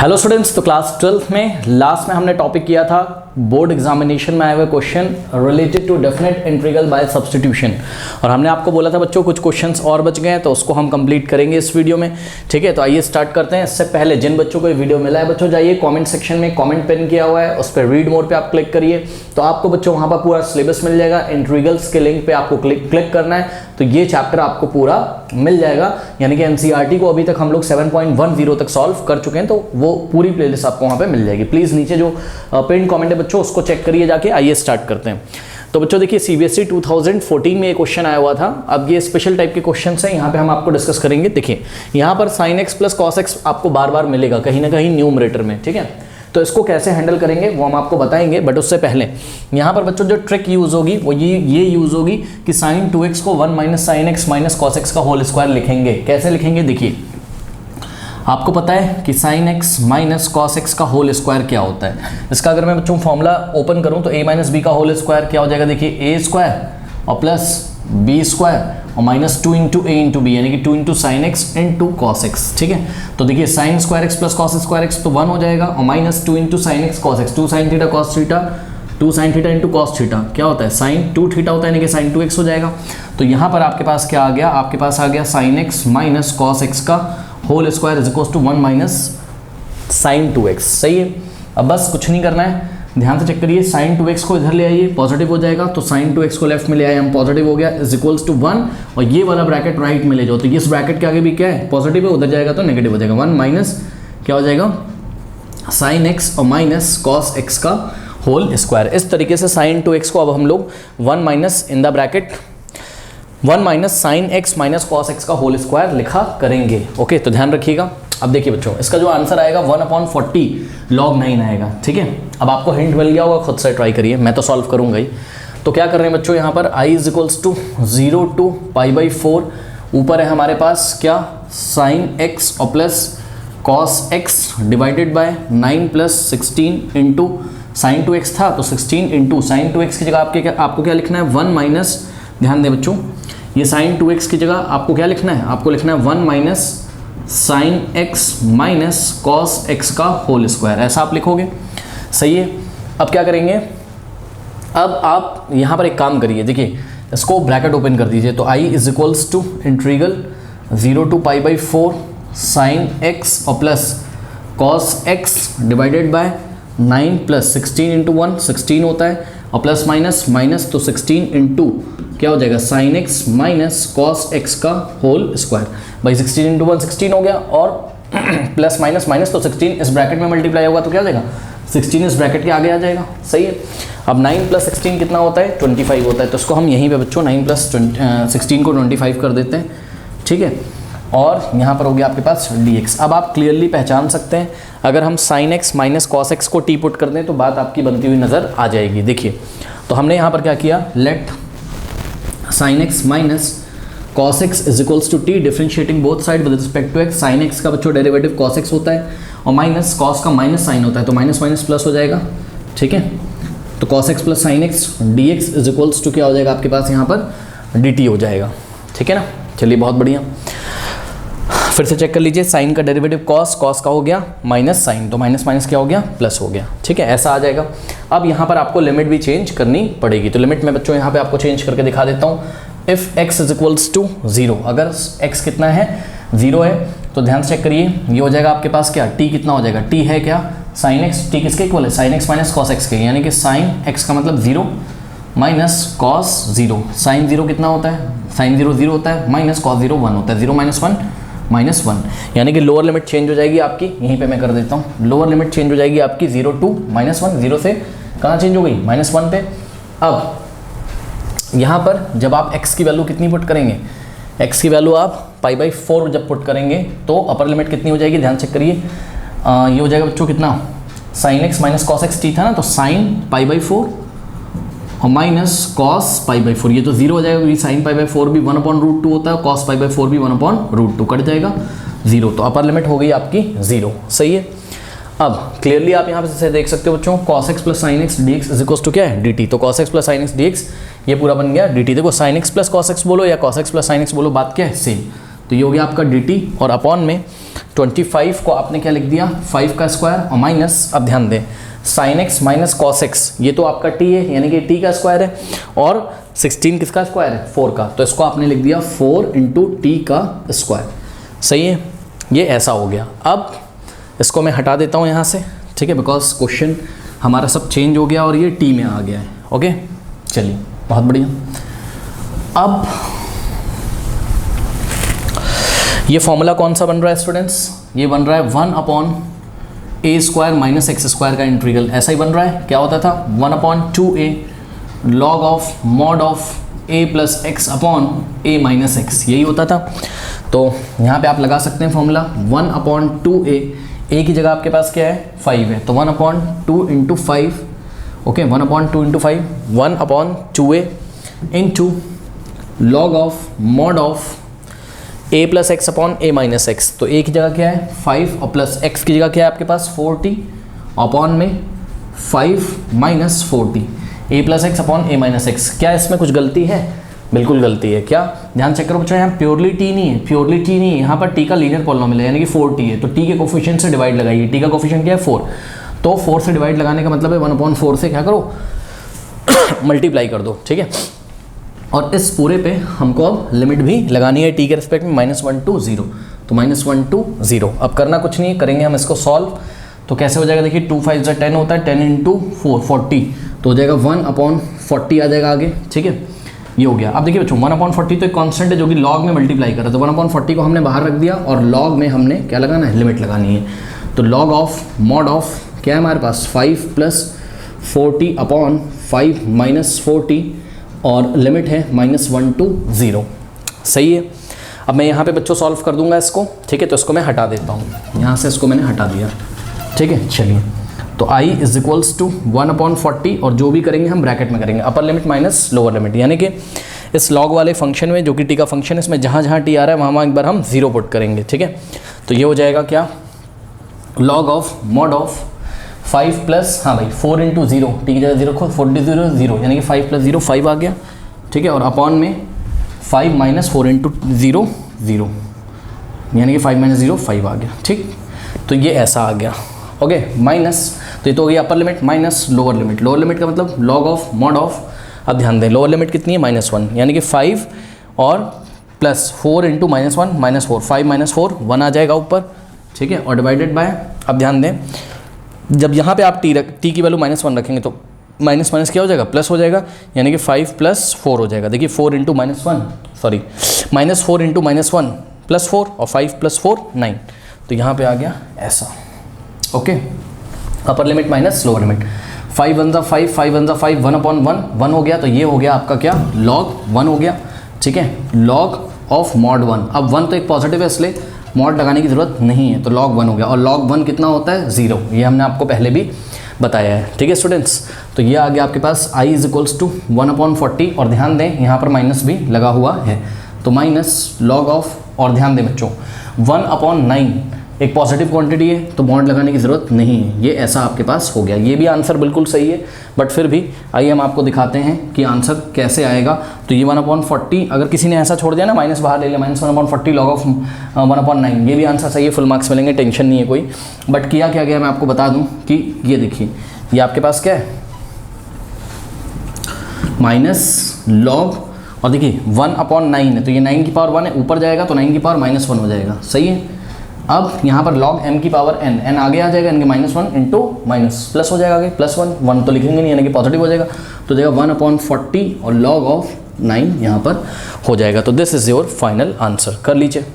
Hello students, तो class 12th में last में हमने टॉपिक किया था बोर्ड एग्जामिनेशन में आए हुए question related to definite integral by substitution, और हमने आपको बोला था बच्चों कुछ क्वेश्चंस और बच गए हैं तो उसको हम कंप्लीट करेंगे इस वीडियो में। ठीक है, तो आइए स्टार्ट करते हैं। इससे पहले जिन बच्चों को ये वीडियो मिला है बच्चों, जाइए कमेंट सेक्शन में कमेंट पिन किया हुआ है, उस पर रीड मोर पे आप क्लिक करिए तो आपको बच्चों वहाँ पर पूरा सिलेबस मिल जाएगा। इंटीग्रल्स के लिंक पे आपको क्लिक करना है तो ये चैप्टर आपको पूरा मिल जाएगा, यानी कि एनसीईआरटी को अभी तक हम लोग 7.10 तक सॉल्व कर चुके हैं, तो वो पूरी प्लेलिस्ट आपको वहाँ पे मिल जाएगी। प्लीज़ नीचे जो पिन कमेंट है बच्चों उसको चेक करिए जाके। आइए स्टार्ट करते हैं। तो बच्चों देखिए, सीबीएसई 2014 में ये क्वेश्चन आया हुआ था। अब ये स्पेशल टाइप के क्वेश्चन हैं, यहाँ पे हम आपको डिस्कस करेंगे। देखिए यहाँ पर sin x plus cos x आपको बार बार मिलेगा कहीं ना कहीं न्यूमरेटर में। ठीक है, तो इसको कैसे हैंडल करेंगे वो हम आपको बताएंगे, बट उससे पहले यहाँ पर बच्चों जो ट्रिक यूज होगी वो ये यूज होगी कि sin 2x को 1 minus sin x minus cos x का होल स्क्वायर लिखेंगे। कैसे लिखेंगे, देखिए आपको पता है कि sin x minus cos x का होल स्क्वायर क्या होता है। इसका अगर मैं बच्चों फॉर्मूला ओपन करूं तो a माइनस बी का होल स्क्वायर क्या हो जाएगा, देखिए a स्क्वायर और प्लस b स्क्वायर और minus 2 into A into B, यानी कि 2 into sine x into cos x. ठीक है, तो देखिए sine square x plus cos square x तो 1 हो जाएगा, और minus 2 into sine x cos x, 2 sine theta cos theta, 2 sine theta into cos theta क्या होता है, साइन 2 थीटा होता है, यानी कि साइन 2x हो जाएगा। तो यहाँ पर आपके पास क्या आ गया, आपके पास आ गया sine x minus cos x का whole square is equal to 1 minus sine 2x। सही है, अब बस कुछ नहीं करना है, ध्यान से चेक करिए। साइन 2x को इधर ले आइए, पॉजिटिव हो जाएगा, तो साइन 2x को लेफ्ट में ले आए हम, पॉजिटिव हो गया, इज इक्वल्स टू 1, और ये वाला ब्रैकेट राइट में ले जाओ, तो इस ब्रैकेट के आगे भी क्या है, पॉजिटिव है, उधर जाएगा तो नेगेटिव हो जाएगा। 1 माइनस क्या हो जाएगा, साइन एक्स और माइनस कॉस एक्स का होल स्क्वायर। इस तरीके से साइन 2x को अब हम लोग 1 minus in the bracket 1 minus sine x minus cos x का होल स्क्वायर लिखा करेंगे। ओके, तो ध्यान रखिएगा। अब देखिए बच्चों, इसका जो आंसर आएगा 1/40 log 9 आएगा। ठीक है, अब आपको हिंट मिल गया होगा, खुद से ट्राई करिए, मैं तो सॉल्व करूंगा ही। तो क्या कर रहे हैं बच्चों, यहाँ पर i is equals to 0 to π/4, ऊपर है हमारे पास क्या, साइन एक्स और plus cos x divided by 9 plus 16 into sine 2x था तो 16 इंटू साइन 2x की जगह आपको क्या लिखना है, 1 माइनस, ध्यान दें बच्चों, ये साइन 2x की जगह आपको क्या लिखना है, आपको लिखना है 1 minus sine x minus cos x का होल स्क्वायर, ऐसा आप लिखोगे। सही है, अब क्या करेंगे, अब आप यहाँ पर एक काम करिए, देखिए इसको ब्रैकेट ओपन कर दीजिए, तो i is equals to integral 0 to π/4 sine x और plus cos x divided by 9 plus 16 into 1 16 होता है, और प्लस माइनस माइनस तो 16 इंटू क्या हो जाएगा, sine x minus cos x का होल स्क्वायर। भाई 16 इंटू 1 16 हो गया, और प्लस माइनस माइनस तो 16 इस ब्रैकेट में मल्टीप्लाई होगा तो क्या हो जाएगा, 16 इस ब्रैकेट के आगे आ जाएगा। सही है, अब 9 प्लस 16 कितना होता है, 25 होता है, तो इसको हम यहीं पे बच्चों 9 प्लस 16 को 25 कर देते हैं। ठीक है, और यहाँ पर हो गया आपके पास dx। अब आप क्लियरली पहचान सकते हैं, अगर हम sin x minus cos x को टी पुट कर दें तो बात आपकी बनती हुई नज़र आ जाएगी। देखिए, तो हमने यहाँ पर क्या किया, let sin x minus cos x is equals to t, differentiating both side with respect to x। sin x का बच्चों डेरिवेटिव cos x होता है, और माइनस cos का माइनस साइन होता है, तो माइनस माइनस प्लस हो जाएगा। ठीक है, तो cos x plus sin x dx is equals to क्या हो जाएगा आपके पास यहाँ पर dt हो जाएगा। ठीक है ना, चलिए बहुत बढ़िया, फिर से चेक कर लीजिए। साइन का डेरिवेटिव कॉस का हो गया माइनस साइन, तो माइनस माइनस क्या हो गया, प्लस हो गया। ठीक है, ऐसा आ जाएगा। अब यहाँ पर आपको लिमिट भी चेंज करनी पड़ेगी, तो लिमिट में बच्चों यहाँ पे आपको चेंज करके दिखा देता हूँ। If x is equals to 0, अगर x कितना है, 0 है, तो ध्यान से चेक करिए, ये हो जाएगा आपके पास क्या, t कितना हो जाएगा, t है क्या, साइन x, t किसके इक्वल है, sine x minus cos x के, यानी कि साइन x का मतलब 0 माइनस कॉस 0, साइन 0 कितना होता है, साइन 0 0 होता है, माइनस कॉस 0 1 होता है, 0 माइनस 1 माइनस 1, यानी कि लोअर लिमिट चेंज हो जाएगी आपकी, यहीं पे मैं कर देता हूँ, लोअर लिमिट चेंज हो जाएगी आपकी 0 टू -1, 0 से कहाँ चेंज हो गई, -1 पे। अब यहाँ पर जब आप x की वैल्यू कितनी पुट करेंगे, x की वैल्यू आप π/4 जब पुट करेंगे तो अपर लिमिट कितनी हो जाएगी, ध्यान चेक करिए, ये हो जाएगा बच्चों कितना, sine x minus cos x t था ना, तो साइन π/4 और माइनस कॉस π/4, ये तो 0 हो जाएगा क्योंकि साइन π/4 भी 1/√2 होता है, कॉस π/4 भी 1/√2, कट जाएगा 0, तो अपर लिमिट हो गई आपकी 0। सही है, अब क्लियरली आप यहाँ से देख सकते हो बच्चों, cos x plus sine x d x is equals to क्या है, dt, तो cos x plus sine x d x ये पूरा बन गया dt। देखो sine x plus cos x बोलो या cos x plus sine x बोलो, बात क्या है, सेम। तो ये हो गया आपका dt, और अपॉन में 25 को आपने क्या लिख दिया 5 का स्क्वायर, और माइनस, अब ध्यान दें sign x minus cos x, ये तो आपका t है यानी कि t का स्क्वायर है, और 16 किसका स्क्वायर है 4 का, तो इसको आपने लिख दिया 4 इंटू टी का स्क्वायर। सही है, ये ऐसा हो गया। अब इसको मैं हटा देता हूँ यहाँ से, ठीक है, बिकॉज क्वेश्चन हमारा सब चेंज हो गया और ये टी में आ गया है। ओके चलिए बहुत बढ़िया। अब ये फॉर्मूला कौन सा बन रहा है स्टूडेंट्स, ये बन रहा है 1 अपॉन ए स्क्वायर माइनस एक्स स्क्वायर का इंटीग्रल, ऐसा ही बन रहा है। क्या होता था 1 upon 2a log of mod of a plus x upon a minus x, यही होता था। तो यहाँ पे आप लगा सकते हैं फॉर्मूला 1 अपॉन 2a, a की जगह आपके पास क्या है 5 है, तो 1 upon 2 into 5, okay 1 upon 2 into 5, 1 upon 2a into log of mod of a plus x upon a minus x, तो a की जगह क्या है 5 और प्लस x की जगह क्या है आपके पास 40 अपॉन में 5 minus 40, a plus x upon a minus x. क्या इसमें कुछ गलती है? बिल्कुल गलती है। क्या ध्यान चेक करो बच्चों, यहाँ प्योरली t नहीं है, प्योरली t नहीं है, यहाँ पर t का लीनियर पॉलिनोमियल है यानी कि 4t है, तो t के कोफिशिएंट से डिवाइड लगाइए। t का कोफिशिएंट क्या है 4, तो 4 से डिवाइड लगाने का मतलब है 1/4 से क्या करो मल्टीप्लाई कर दो, ठीक है। और इस पूरे पे हमको अब लिमिट भी लगानी है t के रिस्पेक्ट में -1 to 0, तो -1 to 0। अब करना कुछ नहीं, करेंगे हम इसको सॉल्व। तो कैसे हो जाएगा देखिए 2 5 10 होता है, 10 इंटू 4 40, तो हो जाएगा 1/40 आ जाएगा आगे, ठीक है। ये हो गया। अब देखिए बच्चों 1/40 तो एक कांस्टेंट है जो कि लॉग में मल्टीप्लाई कर रहा है, तो 1/40 को हमने बाहर रख दिया और लॉग में हमने क्या लगाना है लिमिट लगानी है। तो लॉग ऑफ मॉड ऑफ क्या है हमारे पास 5 प्लस 40 अपॉन 5 माइनस 40 और लिमिट है -1 to 0। सही है। अब मैं यहाँ पे बच्चों सॉल्व कर दूंगा इसको, ठीक है। तो इसको मैं हटा देता हूँ, यहाँ से इसको मैंने हटा दिया, ठीक है। चलिए तो i इज इक्वल्स टू 1/40 और जो भी करेंगे हम ब्रैकेट में करेंगे, अपर लिमिट माइनस लोअर लिमिट, यानी कि इस लॉग वाले फंक्शन में जो कि t का फंक्शन है, इसमें जहाँ जहाँ t आ रहा है वहाँ एक बार हम 0 पुट करेंगे, ठीक है। तो ये हो जाएगा क्या log of mod of 5 plus, हाँ भाई 4 इंटू 0, टी की जगह 0 रखो, 40 0 0 यानी कि 5 प्लस 0 5 आ गया, ठीक है। और अपॉन में 5 माइनस 4 इंटू 0 0 यानी कि 5 माइनस 0 5 आ गया, ठीक। तो ये ऐसा आ गया, ओके। माइनस, तो ये तो हो गया अपर limit minus lower limit. Lower limit का मतलब लॉग ऑफ मॉड ऑफ, अब ध्यान दें लोअर लिमिट कितनी है -1, यानी कि 5 और प्लस 4 इंटू -1 -4, 5 माइनस 4 1 आ जाएगा ऊपर, ठीक है। और डिवाइडेड बाय, अब ध्यान दें जब यहाँ पे आप t की वैल्यू -1 रखेंगे तो माइनस माइनस क्या हो जाएगा प्लस हो जाएगा, यानी कि 5 प्लस 4 हो जाएगा। देखिए 4 इंटू -1 सॉरी -4 इंटू -1 प्लस 4 और 5 प्लस 4 9, तो यहाँ पे आ गया ऐसा, ओके। अपर लिमिट माइनस लोअर लिमिट, 5 1 जा 5 5 1 जा 5 1/1 1 हो गया, तो ये हो गया आपका क्या log 1 हो गया, ठीक है। log ऑफ मॉड 1, अब 1 तो एक पॉजिटिव है इसलिए मॉड लगाने की ज़रूरत नहीं है, तो log 1 हो गया। और log 1 कितना होता है 0, ये हमने आपको पहले भी बताया है, ठीक है स्टूडेंट्स। तो ये आ गया आपके पास i इज इक्वल्स टू 1/40 और ध्यान दें यहाँ पर माइनस भी लगा हुआ है, तो माइनस लॉग ऑफ, और ध्यान दें बच्चों 1/9 एक पॉजिटिव क्वांटिटी है तो मॉड लगाने की ज़रूरत नहीं है, ये ऐसा आपके पास हो गया। ये भी आंसर बिल्कुल सही है, बट फिर भी आइए हम आपको दिखाते हैं कि आंसर कैसे आएगा। तो ये 1/40 अगर किसी ने ऐसा छोड़ दिया ना, माइनस बाहर ले लिया, -1/40 लॉग ऑफ 1/9, ये भी आंसर सही है, फुल मार्क्स मिलेंगे, टेंशन नहीं है कोई। बट किया क्या गया मैं आपको बता दूँ कि ये देखिए ये आपके पास क्या है माइनस लॉग, और देखिए 1/9 है तो ये 9 की पावर 1 है, ऊपर जाएगा तो 9 की पावर -1 हो जाएगा, सही है। अब यहाँ पर log m की पावर n आगे आ जाएगा, यानी कि -1 इंटू माइनस प्लस हो जाएगा आगे +1 तो लिखेंगे नहीं, यानी कि पॉजिटिव हो जाएगा, तो जाएगा 1/40 और log ऑफ 9 यहाँ पर हो जाएगा। तो this is your final answer, कर लीजिए।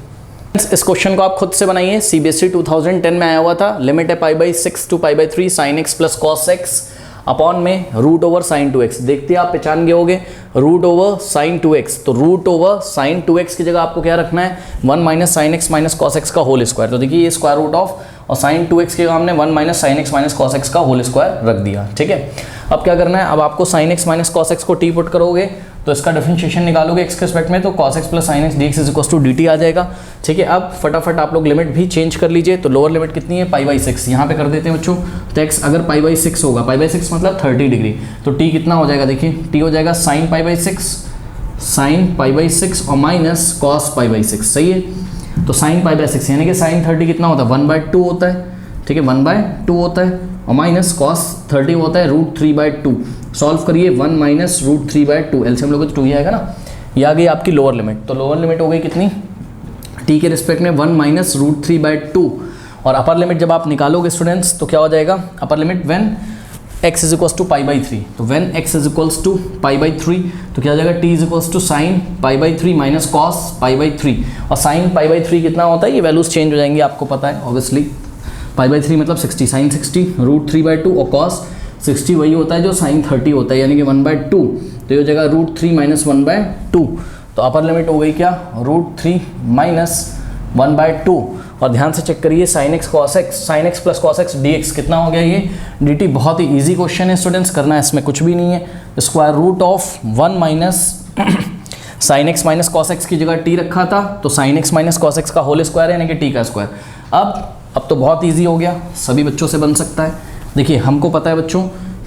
इस क्वेश्चन को आप खुद से बनाइए, CBSE 2010 में आया हुआ था। लिमिट है π/6 to π/3 sin x plus cos x upon में √sin 2x। देखते हैं आप पहचान गए होगे √sin 2x, तो √sin 2x की जगह आपको क्या रखना है 1 minus sine x minus cos x का होल स्क्वायर। तो देखिए ये स्क्वायर रूट ऑफ, और sin 2x की जगह हमने 1 minus sine x minus cos x का होल स्क्वायर रख दिया, ठीक है। अब क्या करना है, अब आपको sin x minus cos x को t पुट करोगे तो इसका डिफरेंशिएशन निकालोगे x के रिस्पेक्ट में, तो cos x plus sin x dx is equal to dt आ जाएगा, ठीक है। अब फटाफट आप लोग लिमिट भी चेंज कर लीजिए। तो लोअर लिमिट कितनी है π/6, यहाँ पे कर देते हैं बच्चों। तो x अगर π/6 होगा, π/6 मतलब 30 डिग्री, तो t कितना हो जाएगा देखिए, t हो जाएगा sin π/6 साइन पाई बाई 6 और माइनस कॉस पाई बाई 6, सही है। तो साइन पाई बाई 6 यानी कि साइन 30 कितना होता है 1/2 होता है, ठीक है 1/2 होता है, और माइनस कॉस 30 होता है √3/2। सॉल्व करिए 1 माइनस √3/2, एलसीएम लोगे तो 2 ही आएगा ना। ये आ गई आपकी लोअर लिमिट, तो लोअर लिमिट हो गई कितनी t के रिस्पेक्ट में 1 माइनस √3/2। और अपर लिमिट जब आप निकालोगे स्टूडेंट्स तो क्या हो जाएगा, upper limit when x is equals to π/3, तो when x is equals to π/3 तो क्या हो जाएगा, t is equals to sine π/3 minus cos π/3। और साइन π/3 कितना होता है, ये वैल्यूज चेंज हो जाएंगी आपको पता है ऑब्वियसली। π/3 मतलब 60, साइन 60 √3/2 और कॉस 60 वही होता है जो साइन 30 होता है, यानी कि 1/2, तो ये हो जाएगा √3 माइनस 1/2। तो अपर लिमिट हो गई क्या, √3 माइनस 1/2। और ध्यान से चेक करिए sine x cos x, sine x plus cos x dx कितना हो गया, ये dt। बहुत ही इजी क्वेश्चन है स्टूडेंट्स, करना है इसमें कुछ भी नहीं है। Square root of 1 minus sine x minus cos x की जगह t रखा था, तो sine x minus cos x का होल स्क्वायर है यानी कि t का स्क्वायर। अब तो बहुत ईजी हो गया, सभी बच्चों से बन सकता है। देखिए हमको पता है बच्चों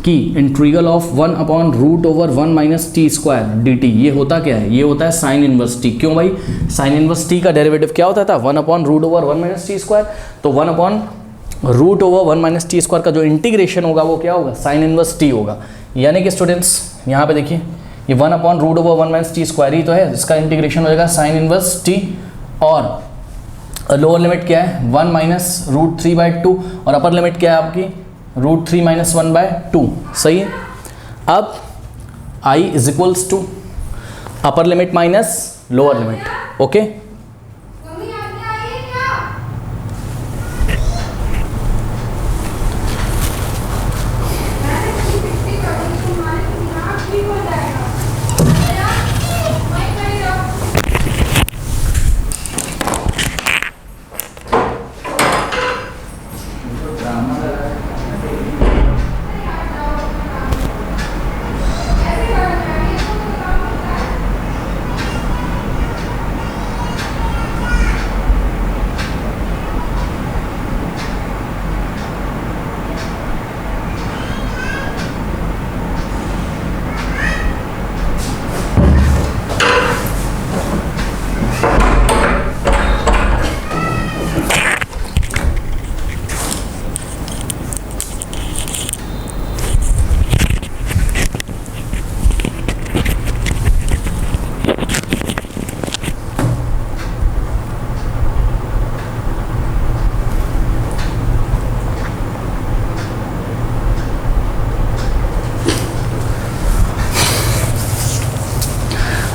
कि integral of 1/√1 minus T square dt, ये होता क्या है, ये होता है साइन इनवर्स t। क्यों भाई, साइन इनवर्स t का डेरिवेटिव क्या होता था 1/√1 माइनस टी स्क्वायर, तो 1/√1 माइनस टी स्क्वायर का जो इंटीग्रेशन होगा वो क्या होगा, साइन इनवर्स t होगा। यानी कि स्टूडेंट्स यहाँ पे देखिए ये 1/√1 माइनस टी स्क्वायर ही तो है, इसका इंटीग्रेशन हो जाएगा साइन इनवर्स t। और लोअर लिमिट क्या है 1 माइनस √3/2 और अपर लिमिट क्या है आपकी √3 माइनस 1/2, सही है। अब i is equals to upper limit minus lower limit, okay.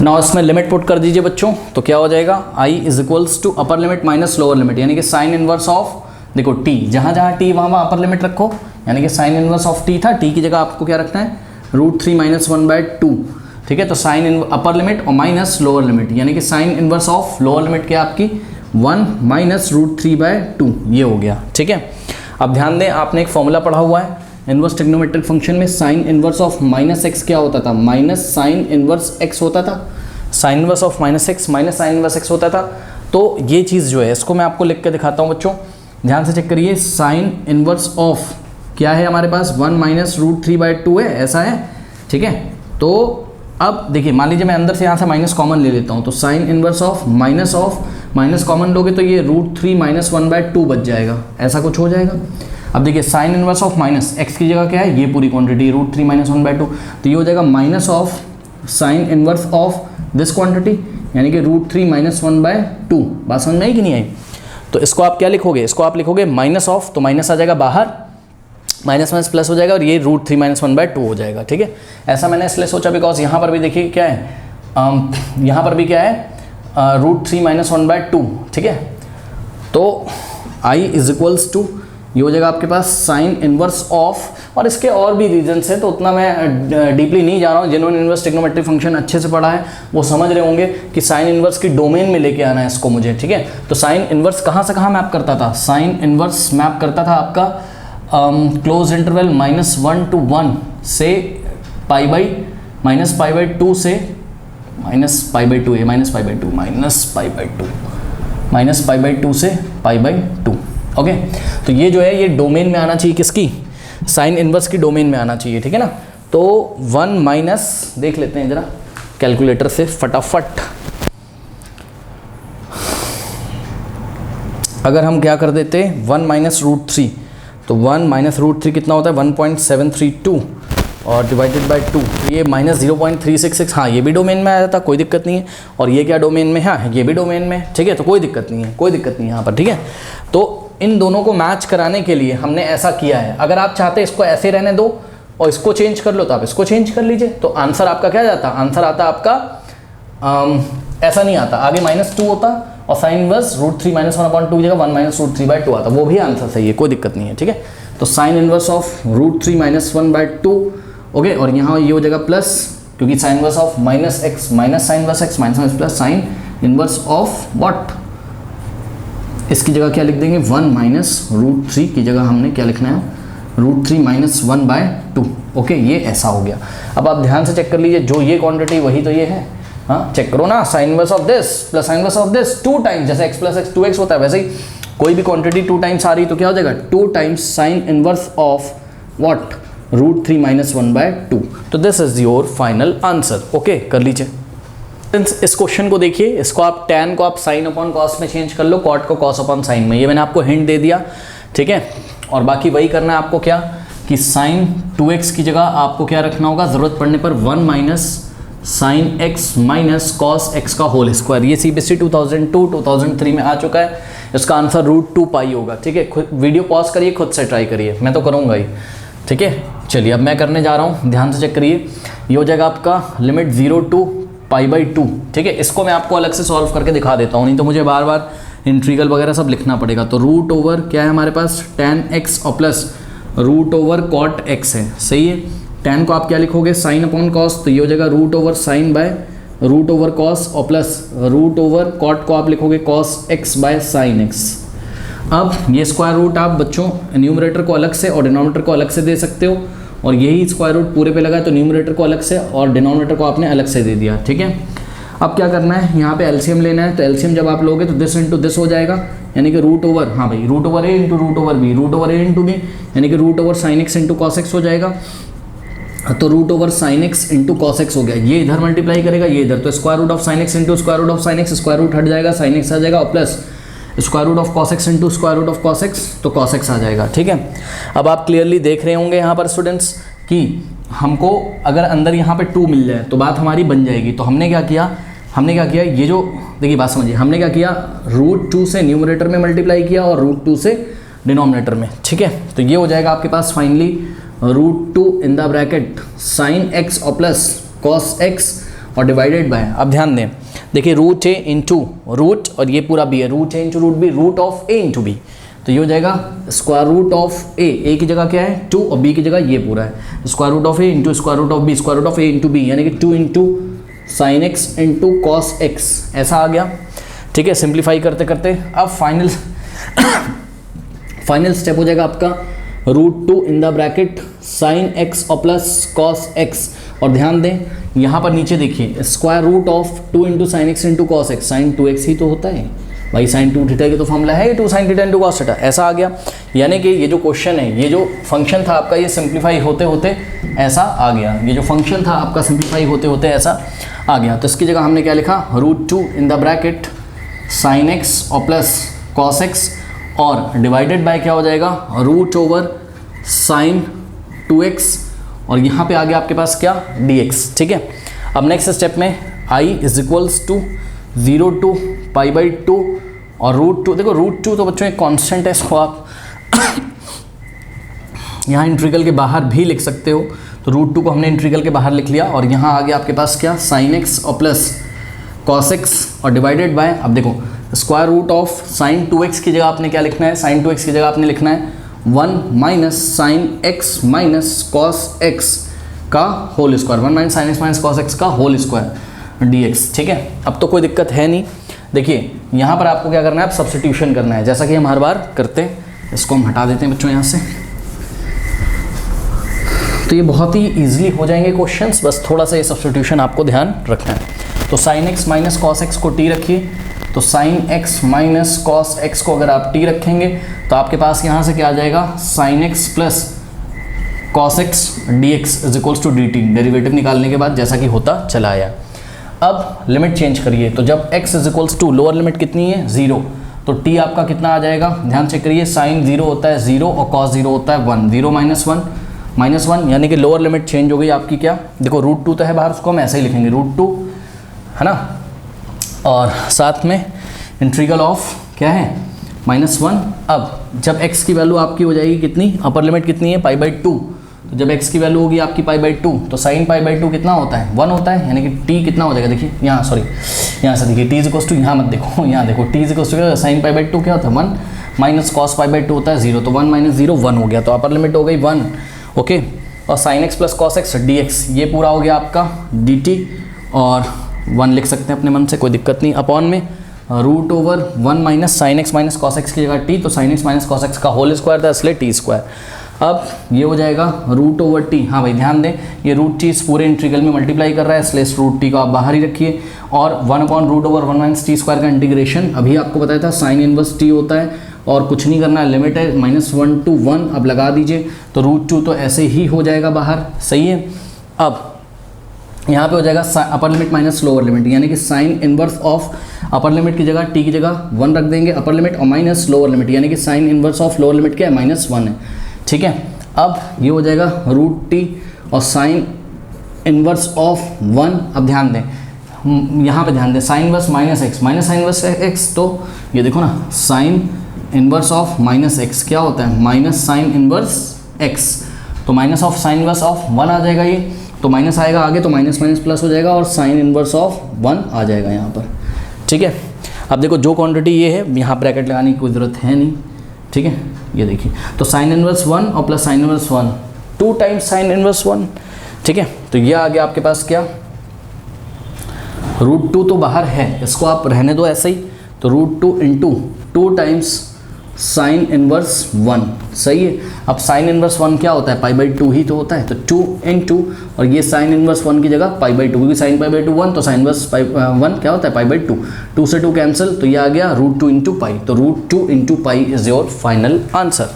Now इसमें लिमिट पुट कर दीजिए बच्चों, तो क्या हो जाएगा i is equals to upper limit minus lower limit, यानी कि साइन इनवर्स ऑफ, देखो t जहाँ जहाँ t वहाँ अपर लिमिट रखो, यानी कि साइन इनवर्स ऑफ t था, t की जगह आपको क्या रखना है √3 माइनस 1/2, ठीक है। तो साइन अपर लिमिट और माइनस लोअर लिमिट, यानी कि sine inverse of lower limit क्या आपकी 1 माइनस √3/2, ये हो गया, ठीक है। अब ध्यान दें, आपने एक फॉर्मूला पढ़ा हुआ है इनवर्स ट्रिग्नोमेट्रिक फंक्शन में, sign inverse of minus x क्या होता था, माइनस साइन इनवर्स एक्स होता था। Sign inverse of minus x minus sine inverse x होता था। तो ये चीज़ जो है इसको मैं आपको लिख के दिखाता हूँ बच्चों, ध्यान से चेक करिए। साइन इनवर्स ऑफ क्या है हमारे पास 1 माइनस √3/2 है, ऐसा है, ठीक है। तो अब देखिए मान लीजिए मैं अंदर से यहाँ से माइनस कॉमन ले लेता हूँ, तो sine inverse of minus common लोगे तो ये √3 माइनस 1/2 बच जाएगा, ऐसा कुछ हो जाएगा। अब देखिए sign inverse of minus x की जगह क्या है, ये पूरी क्वांटिटी √3 माइनस 1/2, तो ये हो जाएगा minus of sine inverse of this quantity, यानी कि √3 माइनस 1/2। बात समझ में आई कि नहीं आई? तो इसको आप क्या लिखोगे, इसको आप लिखोगे माइनस ऑफ, तो माइनस आ जाएगा बाहर, माइनस माइनस प्लस हो जाएगा और ये √3 माइनस 1/2 हो जाएगा, ठीक है। ऐसा मैंने इसलिए सोचा बिकॉज यहाँ पर भी देखिए क्या है, यहाँ पर भी क्या है √3 माइनस 1/2, ठीक है। तो i इज इक्वल्स टू ये हो जाएगा आपके पास साइन इनवर्स ऑफ, और इसके और भी रीजन्स हैं तो उतना मैं डीपली नहीं जा रहा हूँ। जिन्होंने इनवर्स ट्रिग्नोमेट्रिक फंक्शन अच्छे से पढ़ा है वो समझ रहे होंगे कि साइन इनवर्स की डोमेन में लेके आना है इसको मुझे, ठीक है। तो साइन इनवर्स कहाँ से कहाँ मैप करता था, साइन इनवर्स मैप करता था आपका क्लोज इंटरवल -1 to 1 से -π/2 से -π/2 है, -π/2 से π/2, ओके। तो ये जो है ये डोमेन में आना चाहिए, किसकी, साइन इनवर्स की डोमेन में आना चाहिए, ठीक है ना। तो 1 माइनस देख लेते हैं जरा, कैलकुलेटर से फटाफट। अगर हम क्या कर देते 1 माइनस रूट थ्री, तो 1 माइनस रूट थ्री कितना होता है 1.732 और डिवाइडेड बाय 2, ये माइनस 0.366। हाँ ये भी डोमेन में आ जाता, कोई दिक्कत नहीं है। और ये क्या डोमेन में है, हाँ ये भी डोमेन में, ठीक है। तो कोई दिक्कत नहीं है, कोई दिक्कत नहीं है यहाँ पर, ठीक है। तो इन दोनों को मैच कराने के लिए हमने ऐसा किया है। अगर आप चाहते इसको ऐसे रहने दो और इसको चेंज कर लो तो आप इसको चेंज कर लीजिए, तो आंसर आपका क्या जाता, आंसर आता आपका ऐसा नहीं आता, आगे -2 होता और sine inverse root three minus 1/2 की जगह 1 माइनस रूट थ्री बाई 2 आता, वो भी आंसर सही है, कोई दिक्कत नहीं है, ठीक है। तो sine inverse of root three minus 1/2, okay. और यहाँ ये हो जाएगा प्लस, क्योंकि sine inverse of minus x minus sine inverse x minus plus sine inverse of what, इसकी जगह क्या लिख देंगे 1 माइनस रूट थ्री की जगह हमने क्या लिखना है रूट थ्री माइनस 1/2, ओके। ये ऐसा हो गया। अब आप ध्यान से चेक कर लीजिए, जो ये क्वांटिटी वही तो ये है, हाँ चेक करो ना। Sign inverse of this plus sine inverse of this 2 times, जैसे x प्लस x 2x होता है, वैसे ही कोई भी क्वांटिटी 2 टाइम्स आ रही तो क्या हो जाएगा 2 times sine inverse of what root three minus 1/2। तो this is your final answer, okay. कर लीजिए इस क्वेश्चन को देखिए, इसको आप tan को आप साइन अपॉन कॉस में चेंज कर लो, कॉट को कॉस अपॉन साइन में, ये मैंने आपको हिंट दे दिया, ठीक है। और बाकी वही करना है आपको, क्या कि साइन 2x की जगह आपको क्या रखना होगा, ज़रूरत पड़ने पर 1 minus sine x minus cos x का होल स्क्वायर। ये CBSE 2002-2003 में आ चुका है, इसका आंसर √2 पाई होगा, ठीक है। खुद वीडियो पॉज करिए, खुद से ट्राई करिए, मैं तो करूँगा ही, ठीक है। चलिए अब मैं करने जा रहा हूँ, ध्यान से चेक करिए। ये हो जाएगा आपका लिमिट 0 to π/2, ठीक है। इसको मैं आपको अलग से सॉल्व करके दिखा देता हूँ, नहीं तो मुझे बार बार इंट्रीगल वगैरह सब लिखना पड़ेगा। तो रूट ओवर क्या है हमारे पास tan x और plus root over cot x है, सही है। tan को आप क्या लिखोगे साइन अपॉन कॉस, तो ये हो जाएगा root over sine by root over cos और प्लस रूट ओवर कॉट को आप लिखोगे cos x by sine x। अब ये स्क्वायर रूट आप बच्चों न्यूमरेटर को अलग से और डिनोमिनेटर को अलग से दे सकते हो, और यही स्क्वायर रूट पूरे पे लगा है तो न्यूमरेटर को अलग से और डिनोमिनेटर को आपने अलग से दे दिया, ठीक है। अब क्या करना है, यहाँ पे एलसीएम लेना है, तो एलसीएम जब आप लोगे तो दिस इंटू दिस हो जाएगा, यानी कि रूट ओवर, हाँ भाई root over A into root over B, root over A into B, यानी कि root over sine x into cos x हो जाएगा। तो root over sine x into cos x हो गया, ये इधर मल्टीप्लाई करेगा ये इधर, तो square root of sine x into square root of sine x, square root हट जाएगा साइन एक्स आ जाएगा, और plus square root of cos x into square root of cos x, तो कॉस एक्स आ जाएगा, ठीक है। अब आप क्लियरली देख रहे होंगे यहाँ पर स्टूडेंट्स कि हमको अगर अंदर यहाँ पे 2 मिल जाए तो बात हमारी बन जाएगी। तो हमने क्या किया, ये जो देखिए बात समझिए, हमने क्या किया √2 से न्यूमरेटर में मल्टीप्लाई किया और √2 से डिनोमिनेटर में, ठीक है। तो ये हो जाएगा आपके पास finally √2 in the bracket sine x और प्लस कॉस एक्स और डिवाइडेड बाय, अब ध्यान दें, देखिए रूट ए इंटू रूट और ये पूरा बी है, root A into root B, root of A into B, तो ये हो जाएगा स्क्वायर रूट ऑफ ए की जगह क्या है 2 और बी की जगह ये पूरा है, square root of A into square root of B, square root of A into B, यानी कि 2 into sine x into cos x, ऐसा आ गया, ठीक है। सिंप्लीफाई करते करते अब फाइनल स्टेप हो जाएगा आपका √2 in the bracket sine x और प्लस कॉस एक्स, और ध्यान दें यहाँ पर नीचे देखिए square root of 2 into sine x into cos x, sine 2x ही तो होता है भाई, साइन 2 थीटा की तो फॉर्मूला है 2 sine theta into cos theta, ऐसा आ गया। यानी कि ये जो क्वेश्चन है, ये जो फंक्शन था आपका, ये सिंप्लीफाई होते होते ऐसा आ गया, ये जो फंक्शन था आपका सिंप्लीफाई होते होते ऐसा आ गया। तो इसकी जगह हमने क्या लिखा √2 in the bracket sine x और प्लस कॉस एक्स, और डिवाइडेड बाय क्या हो जाएगा रूट ओवर साइन 2x, और यहाँ पे आ गया आपके पास क्या dx, ठीक है। अब नेक्स्ट स्टेप में i is equals to 0 to π/2 और √2, देखो √2 तो बच्चों एक कांस्टेंट है, इसको आप यहाँ इंट्रीगल के बाहर भी लिख सकते हो, तो √2 को हमने इंट्रीगल के बाहर लिख लिया, और यहाँ आ गया आपके पास क्या साइन एक्स और प्लस कॉस एक्स और डिवाइडेड बाय, अब देखो square root of sign 2x की जगह आपने क्या लिखना है, साइन 2x की जगह आपने लिखना है 1 minus sine x minus cos x का whole square, 1 minus sine x minus cos x का होल स्क्वायर dx, ठीक है। अब तो कोई दिक्कत है नहीं, देखिए यहाँ पर आपको क्या करना है, आप सब्स्टिट्यूशन करना है, जैसा कि हम हर बार करते हैं। इसको हम हटा देते हैं बच्चों यहाँ से, तो ये बहुत ही ईजिली हो जाएंगे क्वेश्चंस, बस थोड़ा सा ये सब्स्टिट्यूशन आपको ध्यान रखना है। तो sine x minus cos x को t रखिए, तो sine x minus cos x को अगर आप t रखेंगे तो आपके पास यहाँ से क्या आ जाएगा sine x plus cos x d x is equals to d t, derivative निकालने के बाद जैसा कि होता चला आया। अब लिमिट चेंज करिए, तो जब x is equals to lower limit कितनी है 0, तो t आपका कितना आ जाएगा, ध्यान चेक करिए, साइन 0 होता है 0 और cos 0 होता है 1, 0 माइनस 1 यानी कि लोअर लिमिट चेंज हो गई आपकी। क्या देखो √2 तो है बाहर, उसको हम ऐसे ही लिखेंगे √2 है ना, और साथ में इंटीग्रल ऑफ क्या है -1। अब जब x की वैल्यू आपकी हो जाएगी कितनी, अपर लिमिट कितनी है π/2, तो जब x की वैल्यू होगी आपकी π/2 तो sin π/2 कितना होता है 1 होता है, यानी कि t कितना हो जाएगा, देखिए यहाँ सॉरी यहाँ से देखिए t इक्वल्स टू, यहाँ मत देखो यहाँ देखो t इक्वल्स टू sin π/2 क्या होता है 1 माइनस cos π/2 होता है 0, तो 1 माइनस 0 1 हो गया, तो अपर लिमिट हो गई 1। ओके, और sin x plus cos x dx ये पूरा हो गया आपका dt, और 1 लिख सकते हैं अपने मन से, कोई दिक्कत नहीं, अपॉन में √1 minus sine x minus cos x की जगह t, तो sine x minus cos x का होल स्क्वायर था इसलिए t²। अब ये हो जाएगा √t, हाँ भाई ध्यान दें ये √t इस पूरे इंटीग्रल में मल्टीप्लाई कर रहा है, इसलिए इस √t को आप बाहर ही रखिए, और 1/√1 माइनस t² का इंटीग्रेशन अभी आपको बताया था साइन इनवर्स t होता है, और कुछ नहीं करना है, लिमिट है -1 to 1, अब लगा दीजिए, तो √2 तो ऐसे ही हो जाएगा बाहर, सही है। अब यहाँ पे हो जाएगा upper limit minus lower limit, यानी कि sine inverse of upper limit की जगह t की जगह 1 रख देंगे अपर लिमिट, और माइनस लोअर लिमिट यानी कि sine inverse of lower limit क्या है -1 है, ठीक है। अब ये हो जाएगा √t और साइन इनवर्स ऑफ 1, अब ध्यान दें यहाँ पे ध्यान दें sine inverse -x minus sine inverse x, तो ये देखो ना साइन इनवर्स ऑफ -x क्या होता है माइनस साइन इनवर्स x, तो minus of sine inverse of 1 आ जाएगा, ये तो माइनस आएगा आगे, तो माइनस माइनस प्लस हो जाएगा, और साइन इनवर्स ऑफ 1 आ जाएगा यहाँ पर, ठीक है। अब देखो जो क्वांटिटी ये है यहाँ ब्रैकेट लगाने की कोई ज़रूरत है नहीं, ठीक है, ये देखिए, तो साइन इनवर्स 1 और plus sine inverse 1 2 times sine inverse 1, ठीक है। तो ये आ गया आपके पास क्या √2 तो बाहर है, इसको आप रहने दो ऐसे ही, तो √2 इंटू 2 टाइम्स साइन इनवर्स 1, सही है। अब साइन इनवर्स 1 क्या होता है π/2 ही तो होता है, तो 2 इंटू, और ये साइन इनवर्स 1 की जगह π/2, क्योंकि साइन π/2 1, तो साइन इनवर्स 1 क्या होता है π/2, 2 से 2 कैंसिल, तो ये आ गया √2 इंटू पाई, तो √2 into pi is your final answer.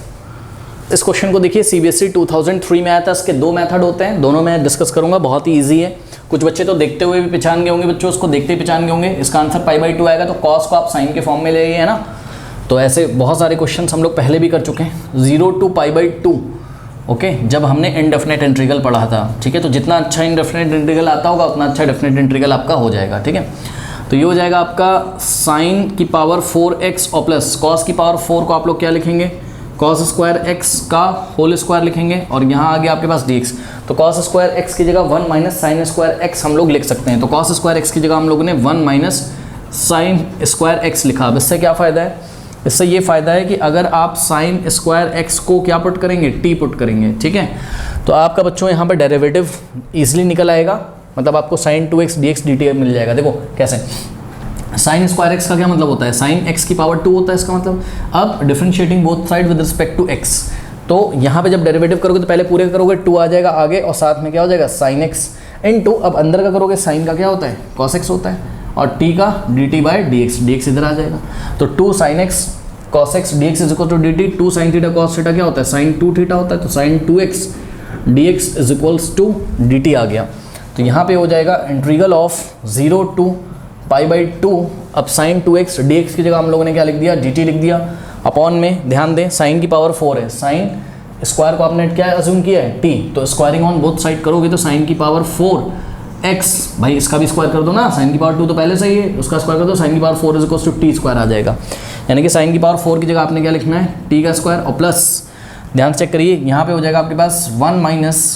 इस क्वेश्चन को देखिए CBSE 2003 में आया था, इसके 2 मेथड होते हैं, दोनों मैं डिस्कस करूंगा, बहुत ही ईजी है। कुछ बच्चे तो देखते हुए भी पहचान गए होंगे, बच्चों उसको देखते ही पहचान गए होंगे, इसका आंसर π/2 आएगा, तो कॉस को आप साइन के फॉर्म में ले है ना, तो ऐसे बहुत सारे क्वेश्चंस हम लोग पहले भी कर चुके हैं। 0 to π/2, ओके, जब हमने इनडेफिनेट इंटीग्रल पढ़ा था, ठीक है, तो जितना अच्छा इनडेफिनेट इंटीग्रल आता होगा उतना अच्छा डेफिनेट इंटीग्रल आपका हो जाएगा, ठीक है। तो ये हो जाएगा आपका साइन की पावर 4x और प्लस कॉस की पावर 4 को आप लोग क्या लिखेंगे, कॉस स्क्वायर x का होल स्क्वायर लिखेंगे, और यहाँ आ गया आपके पास dx, तो कॉस स्क्वायर x की जगह 1 माइनस साइन स्क्वायर x हम लोग लिख सकते हैं, तो कॉस स्क्वायर x की जगह हम लोगों ने 1 माइनस साइन स्क्वायर x लिखा। अब इससे क्या फ़ायदा है, इससे ये फ़ायदा है कि अगर आप साइन स्क्वायर x को क्या पुट करेंगे t पुट करेंगे, ठीक है, तो आपका बच्चों यहाँ पर डेरिवेटिव ईजिली निकल आएगा, मतलब आपको साइन 2x dx dt मिल जाएगा। देखो कैसे, साइन स्क्वायर x का क्या मतलब होता है, साइन x की पावर 2 होता है इसका मतलब। अब differentiating both side with respect to x, तो यहाँ पे जब डेरिवेटिव करोगे तो पहले पूरे करोगे 2 आ जाएगा आगे, और साथ में क्या हो जाएगा साइन x इनटू, अब अंदर का करोगे साइन का क्या होता है cos x होता है, और t का dt बाय dx, dx इधर आ जाएगा, तो 2 sin x cos x dx is equal to dt, 2 sin theta cos theta क्या होता है sin 2 थीटा होता है, तो sin 2x dx is equals to dt आ गया। तो यहाँ पे हो जाएगा इंटीग्रल ऑफ 0 to π/2, अब sin 2x dx की जगह हम लोगों ने क्या लिख दिया dt लिख दिया, अपॉन में ध्यान दें साइन की पावर 4 है, साइन स्क्वायर को आपने क्या अज्यूम किया है t, तो स्क्वायरिंग ऑन बोथ साइड करोगे तो साइन की पावर 4x, भाई इसका भी स्क्वायर कर दो ना, साइन की पावर 2 तो पहले से ही है, उसका स्क्वायर कर दो, साइन की power 4 is equal to t square आ जाएगा, यानी कि साइन की पावर 4 की जगह आपने क्या लिखना है t का स्क्वायर, और प्लस ध्यान चेक करिए यहाँ पे हो जाएगा आपके पास 1 माइनस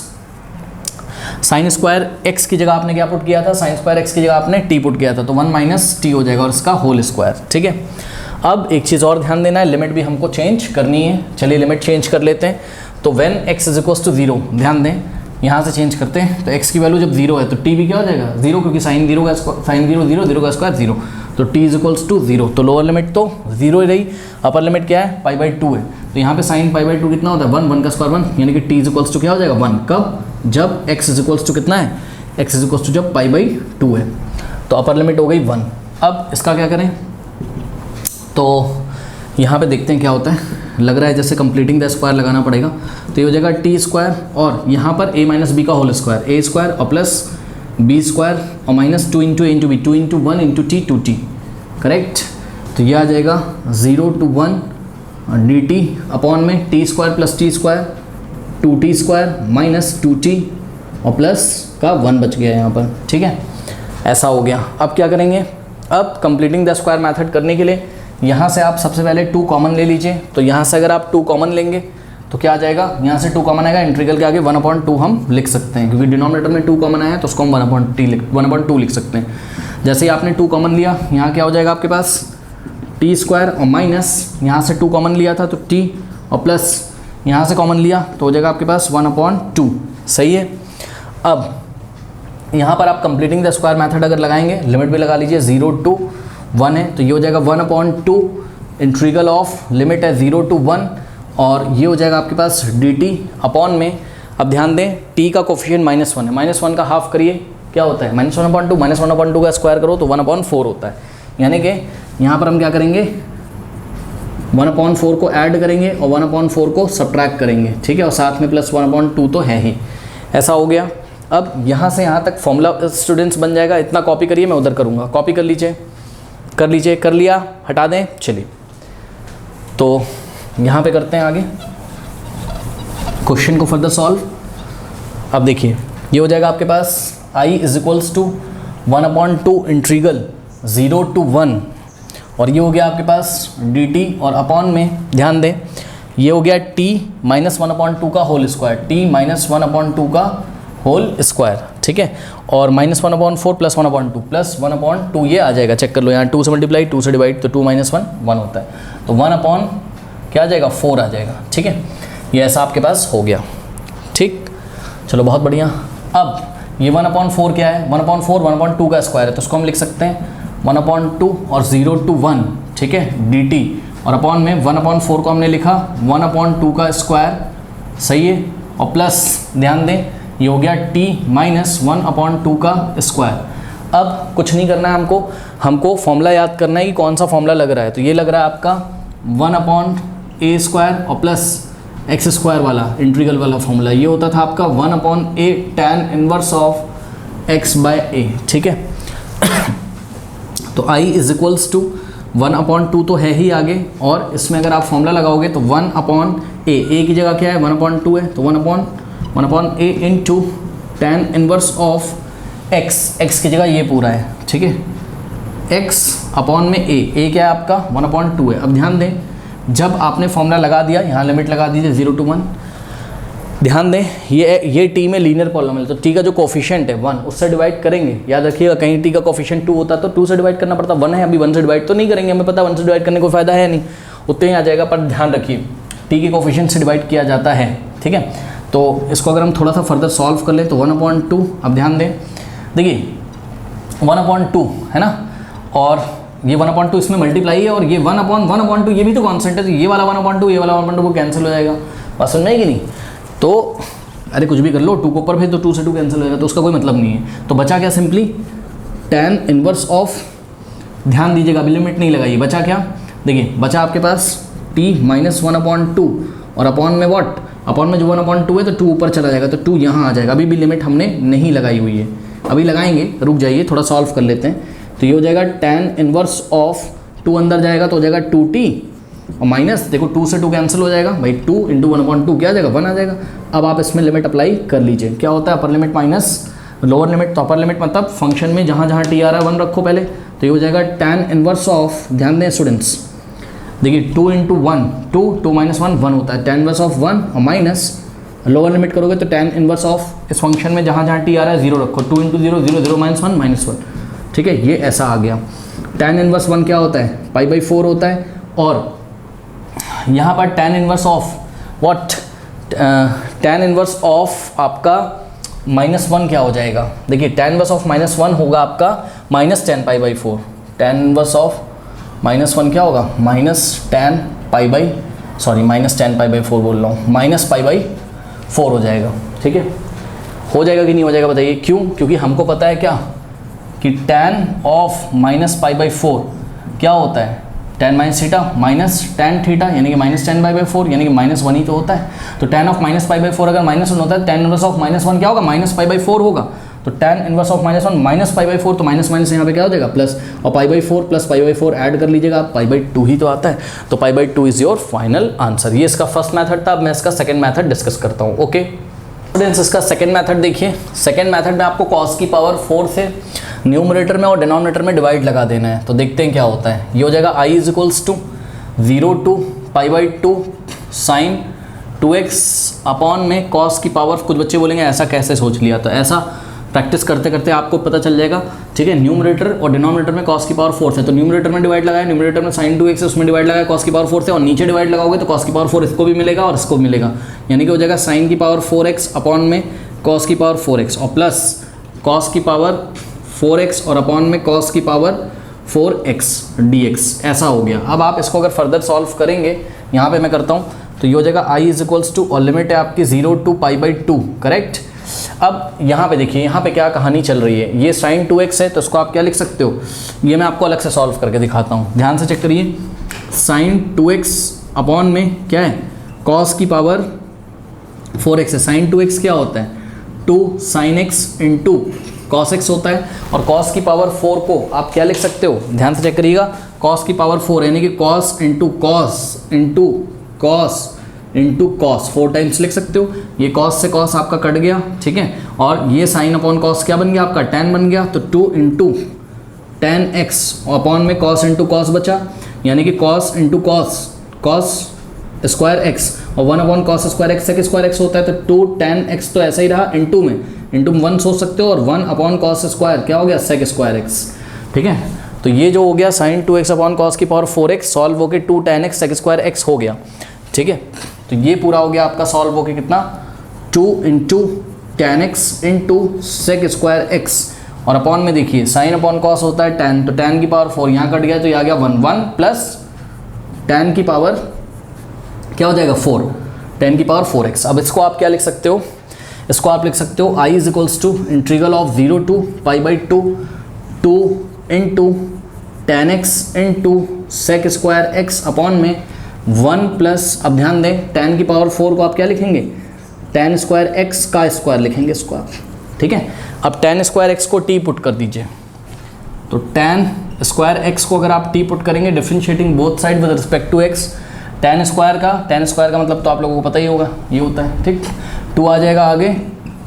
साइन स्क्वायर x की जगह आपने क्या पुट किया था, साइन स्क्वायर x की जगह आपने t पुट किया था, तो 1 माइनस t हो जाएगा और इसका होल स्क्वायर, ठीक है। अब एक चीज़ और ध्यान देना है, लिमिट भी हमको चेंज करनी है, चलिए लिमिट चेंज कर लेते हैं। तो when x is equals to 0, ध्यान दें यहाँ से चेंज करते हैं, तो x की वैल्यू जब 0 है तो t भी क्या हो जाएगा 0, क्योंकि साइन 0 का साइन 0 0 0 का स्क्वायर 0, तो t इज इक्वल्स टू 0, तो लोअर लिमिट तो 0 ही रही, अपर लिमिट क्या है π/2 है, तो यहाँ पे साइन π/2 कितना होता है 1, 1 का स्क्वायर 1, यानी कि t इज इक्वल्स टू क्या हो जाएगा 1, कब, जब x इज इक्वल्स टू कितना है, x इज इक्वल्स टू जब π/2 है, तो अपर लिमिट हो गई 1। अब इसका क्या करें, तो यहाँ पे देखते हैं क्या होता है, लग रहा है जैसे कंप्लीटिंग द स्क्वायर लगाना पड़ेगा, तो ये हो जाएगा t स्क्वायर, और यहाँ पर a माइनस बी का होल स्क्वायर, a स्क्वायर और प्लस बी स्क्वायर और minus 2 into A into B, 2 into 1 into T 2t, correct. तो ये आ जाएगा 0 to 1 डी टी अपॉन में T square plus T square 2t square minus 2t और plus का 1 बच गया यहाँ पर, ठीक है। ऐसा हो गया। अब क्या करेंगे, अब कंप्लीटिंग द स्क्वायर मेथड करने के लिए यहाँ से आप सबसे पहले 2 कॉमन ले लीजिए। तो यहाँ से अगर आप 2 कॉमन लेंगे तो क्या आ जाएगा, यहाँ से 2 कॉमन आएगा, इंटीग्रल के आगे 1/2 हम लिख सकते हैं, क्योंकि डिनोमिनेटर में 2 कॉमन आया है तो उसको हम 1/2 लिख सकते हैं। जैसे ही आपने 2 कॉमन लिया, यहाँ क्या हो जाएगा आपके पास टी स्क्वायर और माइनस यहाँ से 2 कॉमन लिया था तो टी और प्लस यहाँ से कॉमन लिया तो हो जाएगा आपके पास 1/2, सही है। अब यहाँ पर आप कंप्लीटिंग द स्क्वायर मेथड अगर लगाएंगे, लिमिट भी लगा लीजिए, 0 to 1 है तो ये हो जाएगा 1/2 इंटीग्रल ऑफ लिमिट है 0 to 1 और ये हो जाएगा आपके पास dt अपॉन में। अब ध्यान दें t का कोफिशिएंट -1 है, -1 का हाफ करिए क्या होता है, -1/2, -1/2 का स्क्वायर करो तो 1/4 होता है। यानी कि यहाँ पर हम क्या करेंगे, 1/4 को ऐड करेंगे और 1/4 को सब्ट्रैक्ट करेंगे, ठीक है, और साथ में प्लस 1/2 तो है ही। ऐसा हो गया। अब यहाँ से यहाँ तक फॉर्मूला स्टूडेंट्स बन जाएगा। इतना कॉपी करिए, मैं उधर करूँगा, कॉपी कर लीजिए, कर लिया, हटा दें। चलिए तो यहाँ पे करते हैं आगे क्वेश्चन को फर्दर सॉल्व। अब देखिए ये हो जाएगा आपके पास i is equals to 1/2 integral 0 to 1 और ये हो गया आपके पास dt और अपॉन में ध्यान दें ये हो गया t -1/2 का होल स्क्वायर, t -1/2 का होल स्क्वायर, ठीक है, और -1/4 प्लस 1/2 प्लस 1/2 ये आ जाएगा, चेक कर लो यहाँ 2 से मल्टीप्लाई 2 से डिवाइड तो 2 - 1 होता है, तो 1/ क्या आ जाएगा 4 आ जाएगा, ठीक है। ये ऐसा आपके पास हो गया, ठीक, चलो बहुत बढ़िया। अब ये 1/4 क्या है, 1/4 1/2 का स्क्वायर है तो उसको हम लिख सकते हैं 1/2 और 0 to 1, ठीक है, dt और अपॉन में 1/4 को हमने लिखा 1/2 का स्क्वायर, सही है, और प्लस ध्यान दें ये हो गया t -1/2 का स्क्वायर। अब कुछ नहीं करना है हमको फॉर्मूला याद करना है कि कौन सा फॉर्मूला लग रहा है। तो ये लग रहा है आपका 1/a² और प्लस एक्स स्क्वायर वाला इंटीग्रल वाला फॉर्मूला, ये होता था आपका 1/a tan inverse of x/a, ठीक है। तो i इज इक्वल्स टू 1/2 तो है ही आगे, और इसमें अगर आप फॉर्मूला लगाओगे तो 1/a, a की जगह क्या है 1/2 है तो 1/a into tan inverse of x की जगह ये पूरा है, ठीक है, x अपॉन में a क्या है आपका 1/2 है। अब ध्यान दें जब आपने फॉर्मूला लगा दिया, यहाँ लिमिट लगा दीजिए 0 to 1, ध्यान दें ये t में लीनियर पॉलिनोमियल, तो t का जो कोफिशिएंट है 1 उससे डिवाइड करेंगे, याद रखिएगा, कहीं t का कोफिशिएंट 2 होता तो 2 से डिवाइड करना पड़ता, 1 है अभी 1 से डिवाइड तो नहीं करेंगे, हमें पता 1 से डिवाइड करने को फ़ायदा है नहीं, उतने ही आ जाएगा, पर ध्यान रखिए t के कोफिशिएंट से डिवाइड किया जाता है, ठीक है। तो इसको अगर हम थोड़ा सा फर्दर सॉल्व कर लें तो 1/2, अब ध्यान दें, देखिए 1/2 है ना, और ये 1/2 इसमें मल्टीप्लाई है, और ये 1/1/2 ये भी तो कॉन्स्टेंट है, तो ये वाला 1/2 ये वाला 1/2 को कैंसिल हो जाएगा, बात समझ में आएगी नहीं, तो अरे कुछ भी कर लो, 2 को ऊपर भेज दो, 2 से 2 कैंसिल हो जाएगा, तो उसका कोई मतलब नहीं है। तो बचा क्या, सिंपली tan इनवर्स ऑफ, ध्यान दीजिएगा अभी लिमिट नहीं लगाइए, बचा क्या, देखिए बचा आपके पास t -1/2 और अपॉन में व्हाट, अपॉन में जो 1/2 है तो 2 ऊपर चला जाएगा, तो 2 यहाँ आ जाएगा, अभी भी लिमिट हमने नहीं लगाई हुई है, अभी लगाएंगे, रुक जाइए थोड़ा सॉल्व कर लेते हैं। तो ये हो जाएगा tan इनवर्स ऑफ 2 अंदर जाएगा तो हो जाएगा 2t और माइनस, देखो 2 से 2 कैंसिल हो जाएगा भाई, 2 × 1/2 क्या आ जाएगा 1 आ जाएगा। अब आप इसमें लिमिट अप्लाई कर लीजिए, क्या होता है अपर लिमिट माइनस लोअर लिमिट, तो अपर लिमिट मतलब फंक्शन में जहाँ जहाँ t आ रहा है 1 रखो पहले, तो ये हो जाएगा tan इनवर्स ऑफ, ध्यान दें स्टूडेंट्स, देखिए 2 × 1 2 2 - 1 1 होता है, tan इनवर्स ऑफ 1 और माइनस लोअर लिमिट करोगे तो tan इनवर्स ऑफ इस फंक्शन में जहाँ जहाँ t आ रहा है 0 रखो, 2 × 0 0 0 -1 -1, ठीक है, ये ऐसा आ गया। tan इनवर्स 1 क्या होता है π/4 होता है, और यहाँ पर tan inverse of what, tan inverse of आपका -1 क्या हो जाएगा, देखिए tan इनवर्स ऑफ -1 होगा आपका -10 π/4, tan इनवर्स ऑफ -1 क्या होगा -10 π/4 बोल रहा हूँ, -π/4 हो जाएगा, ठीक है, हो जाएगा कि नहीं हो जाएगा बताइए, क्यों, क्योंकि हमको पता है क्या कि tan ऑफ -π/4 क्या होता है, tan - tan थीटा यानी कि -10 π/4 यानी कि -1 ही तो होता है, तो tan ऑफ -π/4 अगर -1 होता है, tan इनवर्स ऑफ -1 क्या होगा -π/4 होगा, तो tan inverse of -1 minus pi by 4, तो माइनस माइनस यहाँ पे क्या हो जाएगा प्लस, और pi by 4 plus pi by 4 add कर लीजिएगा आप, पाई बाई 2 ही तो आता है, तो पाई by 2 is your final answer. ये इसका फर्स्ट मेथड था। अब मैं इसका सेकंड मेथड डिस्कस करता हूँ। ओके स्टूडेंट्स, इसका सेकंड मेथड देखिए। सेकंड मेथड में आपको cos की पावर 4 से न्यूमरेटर में और डिनोमिनेटर में डिवाइड लगा देना है। तो देखते हैं क्या होता है। ये हो जाएगा i is equals to 0 to pi by 2 sine 2x upon में cos की पावर, कुछ बच्चे बोलेंगे ऐसा कैसे सोच लिया, तो ऐसा प्रैक्टिस करते करते आपको पता चल जाएगा। ठीक है, न्यूमरेटर और डिनोमिनेटर में cos की पावर 4 से, तो न्यूमरेटर में डिवाइड लगाया, न्यूमरेटर में sin 2x है उसमें डिवाइड लगाया cos की पावर 4 से, और नीचे डिवाइड लगाओगे तो cos की पावर 4 इसको भी मिलेगा और इसको भी मिलेगा, यानी कि हो जाएगा sin की पावर 4x अपॉन में cos की पावर 4x और प्लस cos की पावर 4x और अपॉन में cos की पावर 4x dx, ऐसा हो गया। अब आप इसको अगर फर्दर सॉल्व करेंगे, यहाँ पे मैं करता हूँ, तो ये हो जाएगा i इज इक्वल्स टू, और लिमिट है आपकी 0 टू पाई बाई 2, करेक्ट। अब यहाँ पे देखिए, यहाँ पे क्या कहानी चल रही है, ये sin 2x है तो इसको आप क्या लिख सकते हो, ये मैं आपको अलग से सॉल्व करके दिखाता हूँ, ध्यान से चेक करिए। sin 2x अपॉन में क्या है, cos की पावर 4x है। sin 2x क्या होता है, 2 sin x into cos x होता है, और cos की पावर 4 को आप क्या लिख सकते हो, ध्यान से चेक करिएगा, cos की पावर 4 यानी कि cos into cos into cos into cos 4 times लिख सकते हो। ये cos से cos आपका कट गया, ठीक है, और ये sin अपॉन cos क्या बन गया आपका, tan बन गया, तो 2 इंटू tan x अपॉन में cos इंटू cos बचा, यानी कि cos into cos square x, और 1 upon cos square x sec square x होता है, तो 2 tan x तो ऐसा ही रहा, इंटू में इंटू 1 सोच सकते हो, और 1 अपॉन cos स्क्वायर क्या हो गया, सेक स्क्वायर x, ठीक है। तो ये जो हो गया sin 2x अपॉन cos की पावर 4x सॉल्व होके 2 tan x sec square x हो गया, ठीक है। तो ये पूरा हो गया आपका सॉल्व होके कितना, 2 into tan x into sec square x, और अपॉन में देखिए sin अपॉन cos होता है tan, तो tan की पावर 4 यहाँ कट गया, तो ये आ गया 1 प्लस tan की पावर क्या हो जाएगा 4, tan की पावर 4x। अब इसको आप क्या लिख सकते हो, इसको आप लिख सकते हो i is equals to integral of 0 to pi by 2 into tan x into sec square x upon में 1 प्लस, अब ध्यान दें tan की पावर 4 को आप क्या लिखेंगे, tan स्क्वायर x का स्क्वायर लिखेंगे इसको आप, ठीक है। अब tan स्क्वायर x को t पुट कर दीजिए, तो tan स्क्वायर x को अगर आप t पुट करेंगे, differentiating both side with respect to x, tan square का मतलब तो आप लोगों को पता ही होगा, ये होता है, ठीक। 2 आ जाएगा आगे,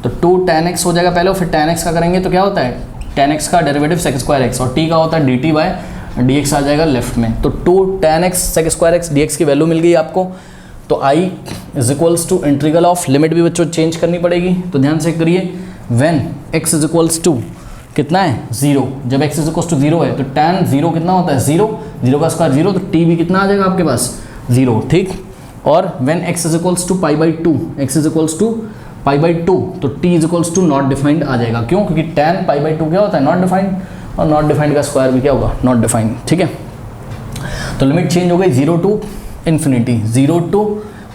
तो 2 tan x हो जाएगा पहले, और फिर tan x का करेंगे तो क्या होता है, tan x का डेरिवेटिव सेक स्क्वायर x, और t का होता है dt बाय dx आ जाएगा लेफ्ट में, तो 2 tan x sec square x dx की वैल्यू मिल गई आपको। तो i is equals to integral of, limit भी बच्चों चेंज करनी पड़ेगी, तो ध्यान से करिए, when x is equals to कितना है 0, जब x इज इक्वल्स टू 0 है तो tan 0 कितना होता है 0, 0 का स्क्वायर 0, तो t भी कितना आ जाएगा आपके पास 0, ठीक। और when x is equals to pi by 2, x is equals to pi by 2, तो t is equals to not defined आ जाएगा, क्यों, क्योंकि tan पाई बाई 2 क्या होता है, नॉट डिफाइंड, और नॉट डिफाइंड का स्क्वायर भी क्या होगा, नॉट डिफाइंड, ठीक है। तो लिमिट चेंज हो गई 0 टू इन्फिनिटी, 0 टू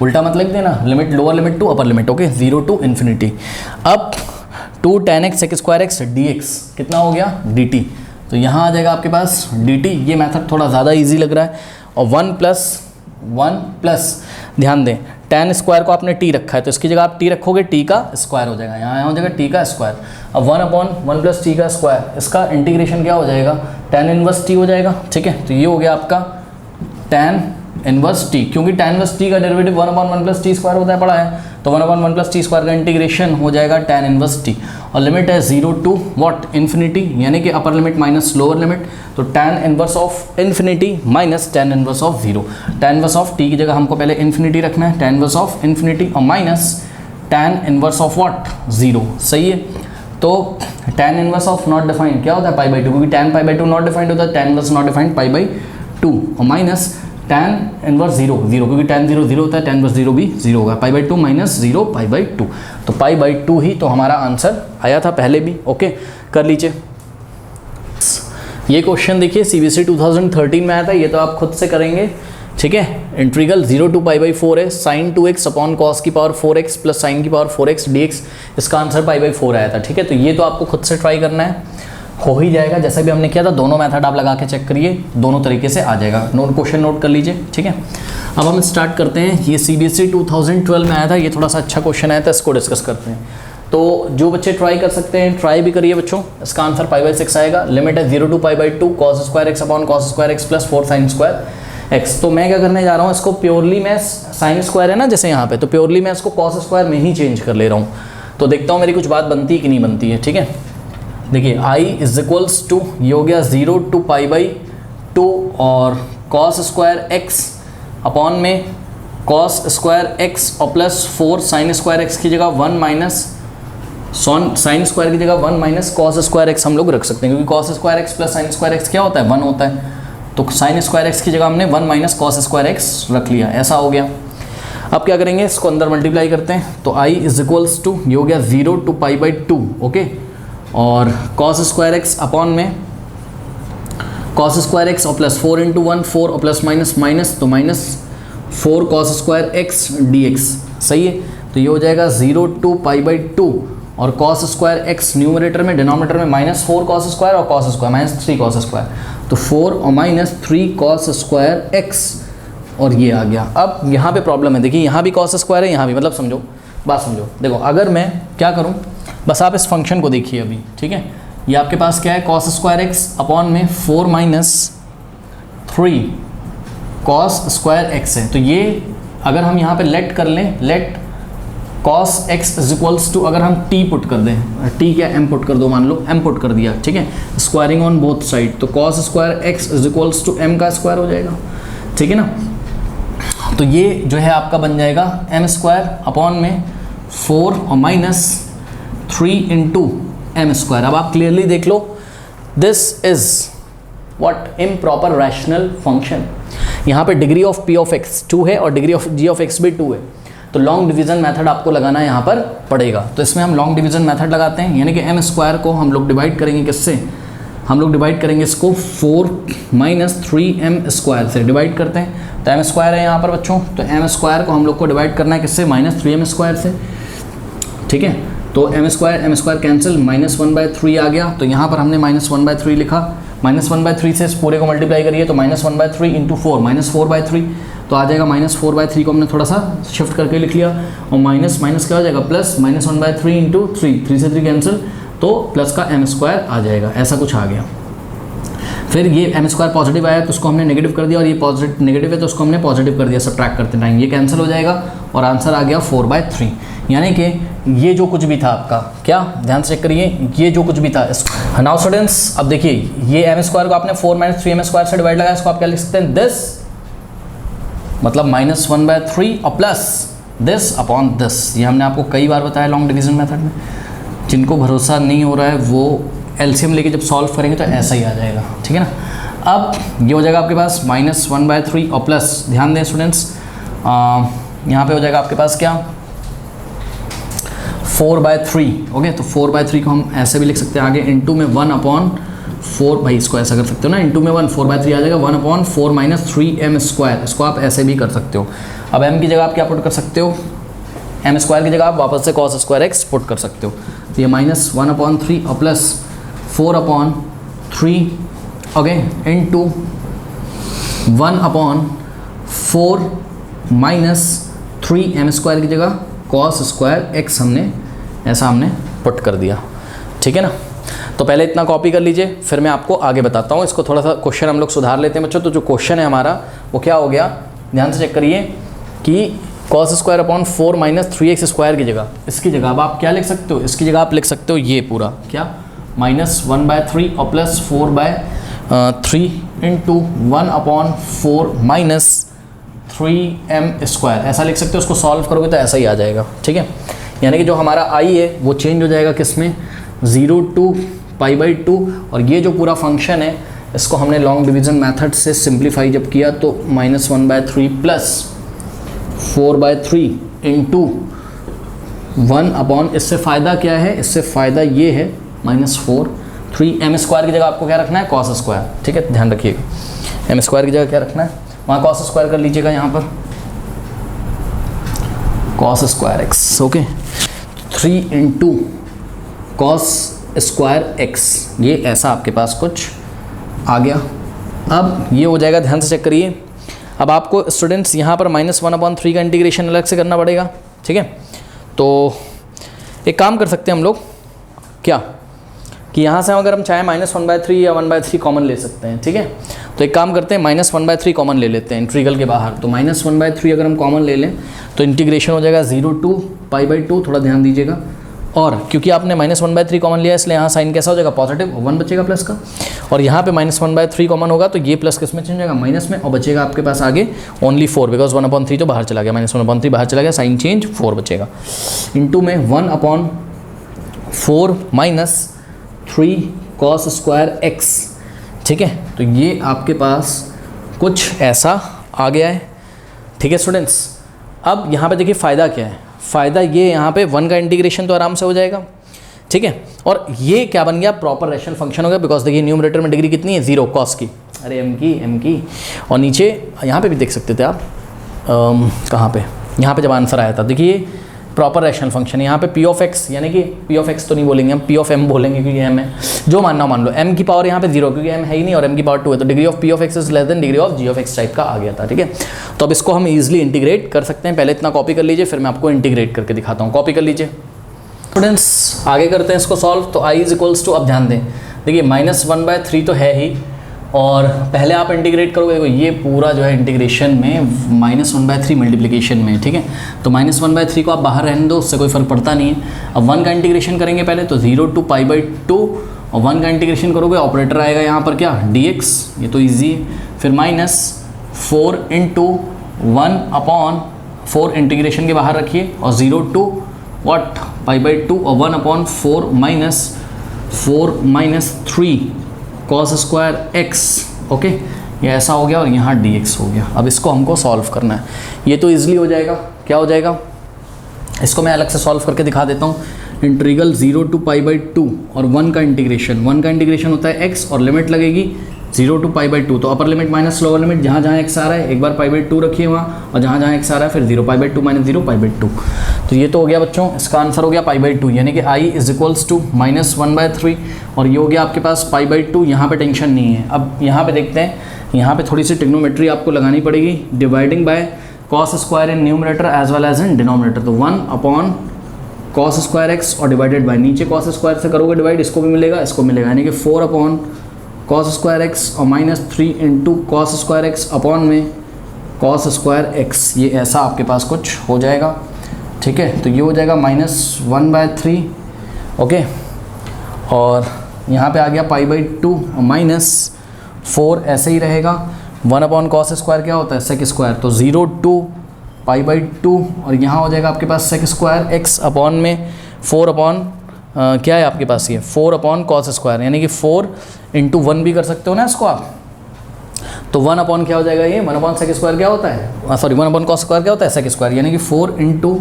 उल्टा मत लिख देना, limit lower limit to upper limit, okay, 0 to infinity. अब 2 tan x sec square x dx कितना हो गया dt, तो यहाँ आ जाएगा आपके पास dt, ये मेथड थोड़ा ज़्यादा इजी लग रहा है, और 1 प्लस ध्यान दें tan स्क्वायर को आपने t रखा है, तो इसकी जगह आप t रखोगे, t का स्क्वायर हो जाएगा, यहाँ हो जाएगा t का स्क्वायर। अब 1 अपॉन 1 प्लस t का स्क्वायर, इसका इंटीग्रेशन क्या हो जाएगा, tan इनवर्स t हो जाएगा, ठीक है। तो ये हो गया आपका tan इनवर्स t, क्योंकि tan इनवर्स t का derivative 1 upon 1 plus T square होता है, पड़ा है, तो 1 अपॉन 1 प्लस टी स्क्वायर का इंटीग्रेशन हो जाएगा tan इनवर्स t, और लिमिट है 0 टू व्हाट इन्फिनिटी, यानी कि अपर लिमिट माइनस लोअर लिमिट, तो tan inverse of infinity minus tan inverse of 0, tan inverse of t की जगह हमको पहले इन्फिनिटी रखना है, tan इनवर्स ऑफ इन्फिनिटी और minus tan inverse of what 0, सही है। तो tan inverse of not defined क्या होता है पाई बाई 2, क्योंकि tan pi by 2 not defined होता है, tan inverse not defined pi by 2, और माइनस tan इनवर्स 0 क्योंकि tan 0 0 होता है, tan इनवर्स 0 भी 0 होगा, पाई बाई 2 माइनस 0 पाई बाई 2, तो पाई बाई 2 ही तो हमारा आंसर आया था पहले भी, ओके, कर लीजिए। ये क्वेश्चन देखिए CBSE 2013 में आया था, ये तो आप खुद से करेंगे, ठीक है। इंटीग्रल 0 टू पाई बाई 4 है, sin 2x अपॉन cos की पावर 4x प्लस sin की पावर 4x dx, इसका आंसर पाई बाई 4 आया था, ठीक है। तो ये तो आपको खुद से ट्राई करना है, हो ही जाएगा, जैसा भी हमने किया था, दोनों मेथड आप लगा के चेक करिए, दोनों तरीके से आ जाएगा, क्वेश्चन नोट कर लीजिए, ठीक है। अब हम स्टार्ट करते हैं, ये CBSE 2012 में आया था, ये थोड़ा सा अच्छा क्वेश्चन आया था, इसको डिस्कस करते हैं। तो जो बच्चे ट्राई कर सकते हैं ट्राई भी करिए बच्चों। इसका आंसर π/6 आएगा। लिमिट है 0 to π/2 cos square x upon cos square x plus 4 sin square x। तो मैं क्या करने जा रहा हूँ, इसको प्योरली मैं साइन स्क्वायर है ना जैसे यहाँ पे, तो प्योरली मैं इसको cos स्क्वायर में ही चेंज कर ले रहा हूँ। तो देखता हूँ मेरी कुछ बात बनती है कि नहीं बनती है। ठीक है, देखिए i इज इक्वल्स टू, ये हो गया 0 to π/2 और cos स्क्वायर x अपॉन में cos स्क्वायर x और प्लस 4 sin स्क्वायर x की जगह 1 माइनस साइन स्क्वायर की जगह 1 माइनस कॉस स्क्वायर x हम लोग रख सकते हैं, क्योंकि cos square x plus sine square x क्या होता है, 1 होता है। तो साइन स्क्वायर x की जगह हमने 1 माइनस कॉस स्क्वायर x रख लिया, ऐसा हो गया। अब क्या करेंगे, इसको अंदर मल्टीप्लाई करते हैं। तो i इज इक्वल्स टू, ये हो गया 0 to π/2 ओके, और cos स्क्वायर x अपॉन में cos स्क्वायर x और प्लस 4 इंटू 1 4 और प्लस माइनस माइनस, तो minus 4 cos square x dx, सही है। तो ये हो जाएगा 0 to π/2 और cos स्क्वायर x न्यूमरेटर में, डिनोमिनेटर में माइनस 4 cos स्क्वायर और cos square minus 3 cos square, तो 4 और माइनस 3 cos स्क्वायर x, और ये आ गया। अब यहाँ पे प्रॉब्लम है, देखिए यहाँ भी cos स्क्वायर है, यहाँ भी, मतलब समझो बात समझो। देखो अगर मैं क्या करूँ, बस आप इस फंक्शन को देखिए अभी, ठीक है। ये आपके पास क्या है, cos स्क्वायर x अपॉन में 4 माइनस 3 cos स्क्वायर x है। तो ये अगर हम यहाँ पे लेट कर लें, let cos x is equals to, अगर हम t पुट कर दें, t क्या m पुट कर दो, मान लो m पुट कर दिया, ठीक है, स्क्वायरिंग ऑन बोथ साइड, तो cos square x is equals to m का स्क्वायर हो जाएगा, ठीक है ना। तो ये जो है आपका बन जाएगा m स्क्वायर अपॉन में 4 और माइनस 3 इंटू m स्क्वायर। अब आप क्लियरली देख लो, this is what, improper rational function. यहाँ पे degree of p of x 2 है और degree of g of x भी 2 है, तो लॉन्ग डिवीजन मेथड आपको लगाना यहाँ पर पड़ेगा। तो इसमें हम लॉन्ग डिवीजन मेथड लगाते हैं, यानी कि m स्क्वायर को हम लोग डिवाइड करेंगे किससे, हम लोग डिवाइड करेंगे इसको 4 माइनस 3m स्क्वायर से डिवाइड करते हैं। तो m स्क्वायर है यहाँ पर बच्चों, तो m स्क्वायर को हम लोग को डिवाइड करना है किससे, माइनस 3m स्क्वायर से, ठीक है। तो m स्क्वायर कैंसिल, -1/3 आ गया। तो यहाँ पर हमने -1/3 लिखा, -1/3 से इस पूरे को मल्टीप्लाई करिए, तो -1/3 इंटू 4 -4/3, तो आ जाएगा -4/3 को हमने थोड़ा सा शिफ्ट करके लिख लिया, और माइनस माइनस क्या हो जाएगा, प्लस -1/3 इंटू 3 से 3 कैंसिल, तो प्लस का m स्क्वायर आ जाएगा, ऐसा कुछ आ गया। फिर ये m स्क्वायर पॉजिटिव आया तो उसको हमने नेगेटिव कर दिया, और ये पॉजिटिव नेगेटिव है तो उसको हमने पॉजिटिव कर दिया, सब्ट्रैक्ट करते टाइम ये कैंसिल हो जाएगा, और आंसर आ गया 4/3। यानी कि ये जो कुछ भी था आपका, क्या ध्यान से चेक करिए, ये जो कुछ भी था। नाउ स्टूडेंट्स अब देखिए, ये m स्क्वायर को आपने 4 माइनस 3m स्क्वायर से डिवाइड लगाया, इसको आप क्या लिख सकते हैं, दिस मतलब -1/3 और प्लस दिस अपॉन दिस। ये हमने आपको कई बार बताया लॉन्ग डिवीजन मेथड में, जिनको भरोसा नहीं हो रहा है वो एलसीएम लेके जब सॉल्व करेंगे तो ऐसा ही आ जाएगा, ठीक है ना। अब ये हो जाएगा आपके पास -1/3 और प्लस, ध्यान दें स्टूडेंट्स, यहाँ पे हो जाएगा आपके पास क्या, 4/3 ओके। तो 4/3 को हम ऐसे भी लिख सकते हैं आगे, इंटू में 1/4, भाई इसको ऐसा कर सकते हो ना, इंटू में 1 4/3 आ जाएगा, 1/4 माइनस 3m स्क्वायर, इसको आप ऐसे भी कर सकते हो। अब m की जगह आप क्या पुट कर सकते हो, m स्क्वायर की जगह आप वापस से cos स्क्वायर x पुट कर सकते हो। तो ये -1/3 और plus 4/3 okay, into 1/4 minus 3m square की जगह cos स्क्वायर x हमने पुट कर दिया, ठीक है ना। तो पहले इतना कॉपी कर लीजिए, फिर मैं आपको आगे बताता हूँ। इसको थोड़ा सा क्वेश्चन हम लोग सुधार लेते हैं बच्चों। तो जो क्वेश्चन है हमारा वो क्या हो गया, ध्यान से चेक करिए कि cos square upon 4 minus 3x square की जगह, इसकी जगह अब आप क्या लिख सकते हो, इसकी जगह आप लिख सकते हो ये पूरा क्या, -1/3 और plus 4/3 into 1/4 minus 3m square, ऐसा लिख सकते हो। उसको सॉल्व करोगे तो ऐसा ही आ जाएगा, ठीक है। यानी कि जो हमारा i है वो चेंज हो जाएगा किस में, 0 to π/2, और ये जो पूरा फंक्शन है इसको हमने लॉन्ग डिवीजन मेथड से सिंप्लीफाई जब किया तो -1/3 प्लस 4/3 इंटू 1/, इससे फ़ायदा क्या है, इससे फ़ायदा ये है -4 3m स्क्वायर की जगह आपको क्या रखना है, cos स्क्वायर, ठीक है, ध्यान रखिएगा। m स्क्वायर की जगह क्या रखना है, वहाँ cos स्क्वायर कर लीजिएगा, यहाँ पर cos square x okay, 3 into cos square x, ये ऐसा आपके पास कुछ आ गया। अब ये हो जाएगा, ध्यान से चेक करिए। अब आपको स्टूडेंट्स यहाँ पर -1/3 का इंटीग्रेशन अलग से करना पड़ेगा, ठीक है। तो एक काम कर सकते हैं हम लोग क्या कि यहाँ से अगर हम चाहें -1/3 या 1/3 कॉमन ले सकते हैं, ठीक है। तो एक काम करते हैं -1/3 कॉमन ले लेते हैं इंटीग्रल के बाहर। तो -1/3 अगर हम कॉमन ले लें तो इंटीग्रेशन हो जाएगा 0 to π/2, थोड़ा ध्यान दीजिएगा। और क्योंकि आपने -1/3 कॉमन लिया इसलिए यहाँ साइन कैसा हो जाएगा, पॉजिटिव, 1 बचेगा प्लस का। और यहाँ पे -1/3 कॉमन होगा तो ये प्लस किस में चेंज हो जाएगा, माइनस में, और बचेगा आपके पास आगे ओनली 4, बिकॉज 1/3 तो बाहर चला गया, -1/3 बाहर चला गया, साइन चेंज 4 बचेगा। इंटू में 1/4 - 3 cos स्क्वायर x, ठीक है। तो ये आपके पास कुछ ऐसा आ गया है, ठीक है स्टूडेंट्स। अब यहाँ पे देखिए फ़ायदा क्या है, फ़ायदा ये यहाँ पे 1 का इंटीग्रेशन तो आराम से हो जाएगा, ठीक है। और ये क्या बन गया, प्रॉपर रैशनल फंक्शन हो गया, बिकॉज देखिए न्यूमरेटर में डिग्री कितनी है, 0 cos की, अरे m की। और नीचे यहाँ पे भी देख सकते थे आप, कहाँ पे, यहाँ पे जब आंसर आया था, देखिए प्रॉपर रैशनल फंक्शन। यहाँ पे p ऑफ x, यानी कि p ऑफ x तो नहीं बोलेंगे हम, p ऑफ m बोलेंगे क्योंकि m है, जो मानना मान लो। m की पावर यहाँ पे 0 क्योंकि m है ही नहीं, और m की पावर 2 है, तो degree of p of x is less than degree of g of x type का आ गया था, ठीक है। तो अब इसको हम ईजिली इंटीग्रेट कर सकते हैं। पहले इतना कॉपी कर लीजिए, फिर मैं आपको इंटीग्रेट करके दिखाता हूँ। कॉपी कर लीजिए स्टूडेंट्स, आगे करते हैं इसको सॉल्व। तो i इज इक्वल्स टू, अब ध्यान दें, देखिए -1/3 तो है ही, और पहले आप इंटीग्रेट करोगे, देखो ये पूरा जो है इंटीग्रेशन में -1/3 मल्टीप्लिकेशन में, ठीक है। तो -1/3 को आप बाहर रहने दो, उससे कोई फ़र्क पड़ता नहीं है। अब 1 का इंटीग्रेशन करेंगे पहले, तो 0 to π/2, और 1 का इंटीग्रेशन करोगे ऑपरेटर आएगा यहाँ पर क्या, dx, ये तो ईजी है। फिर -4 × 1/4 इंटीग्रेशन के बाहर रखिए, और 0 to π/2, और 1/4 - 3 cos स्क्वायर x, ओके, ये ऐसा हो गया, और यहाँ dx हो गया। अब इसको हमको सॉल्व करना है, ये तो ईजिली हो जाएगा। क्या हो जाएगा, इसको मैं अलग से सॉल्व करके दिखा देता हूँ। इंटीग्रल 0 to π/2 और 1 का इंटीग्रेशन, 1 का इंटीग्रेशन होता है x, और लिमिट लगेगी 0 to π/2, तो अपर लिमिट माइनस लोअर लिमिट, जहाँ जहाँ x आ रहा है एक बार π/2 रखिए वहाँ, और जहाँ जहाँ x आ रहा है फिर 0 π/2 - 0 π/2। तो ये तो हो गया बच्चों, इसका आंसर हो गया π/2, यानी कि i इज इक्वल्स टू -1/3, और ये हो गया आपके पास π/2। यहाँ पे टेंशन नहीं है। अब यहाँ पे देखते हैं, यहाँ पे थोड़ी सी ट्रिग्नोमेट्री आपको लगानी पड़ेगी, dividing by cos square in numerator as well as in denominator. तो 1/cos स्क्वायर x, और डिवाइडेड बाय, नीचे cos स्क्वायर से करोगे डिवाइड, इसको भी मिलेगा, इसको मिलेगा, यानी कि 4/cos स्क्वायर x, और -3 × cos स्क्वायर x अपॉन में cos स्क्वायर x, ये ऐसा आपके पास कुछ हो जाएगा, ठीक है। तो ये हो जाएगा -1/3, ओके, और यहाँ पे आ गया π/2 और -4 ऐसे ही रहेगा। 1/cos स्क्वायर क्या होता है, sec स्क्वायर, तो 0 to π/2, और यहाँ हो जाएगा आपके पास sec स्क्वायर x अपॉन में 4 क्या है आपके पास, ये 4/cos स्क्वायर, यानी कि 4 × 1 भी कर सकते हो ना इसको आप। तो 1 क्या हो जाएगा, ये 1/sec स्क्वायर क्या होता है, सॉरी 1/cos स्क्वायर क्या होता है, sec स्क्वायर, यानी कि 4 ×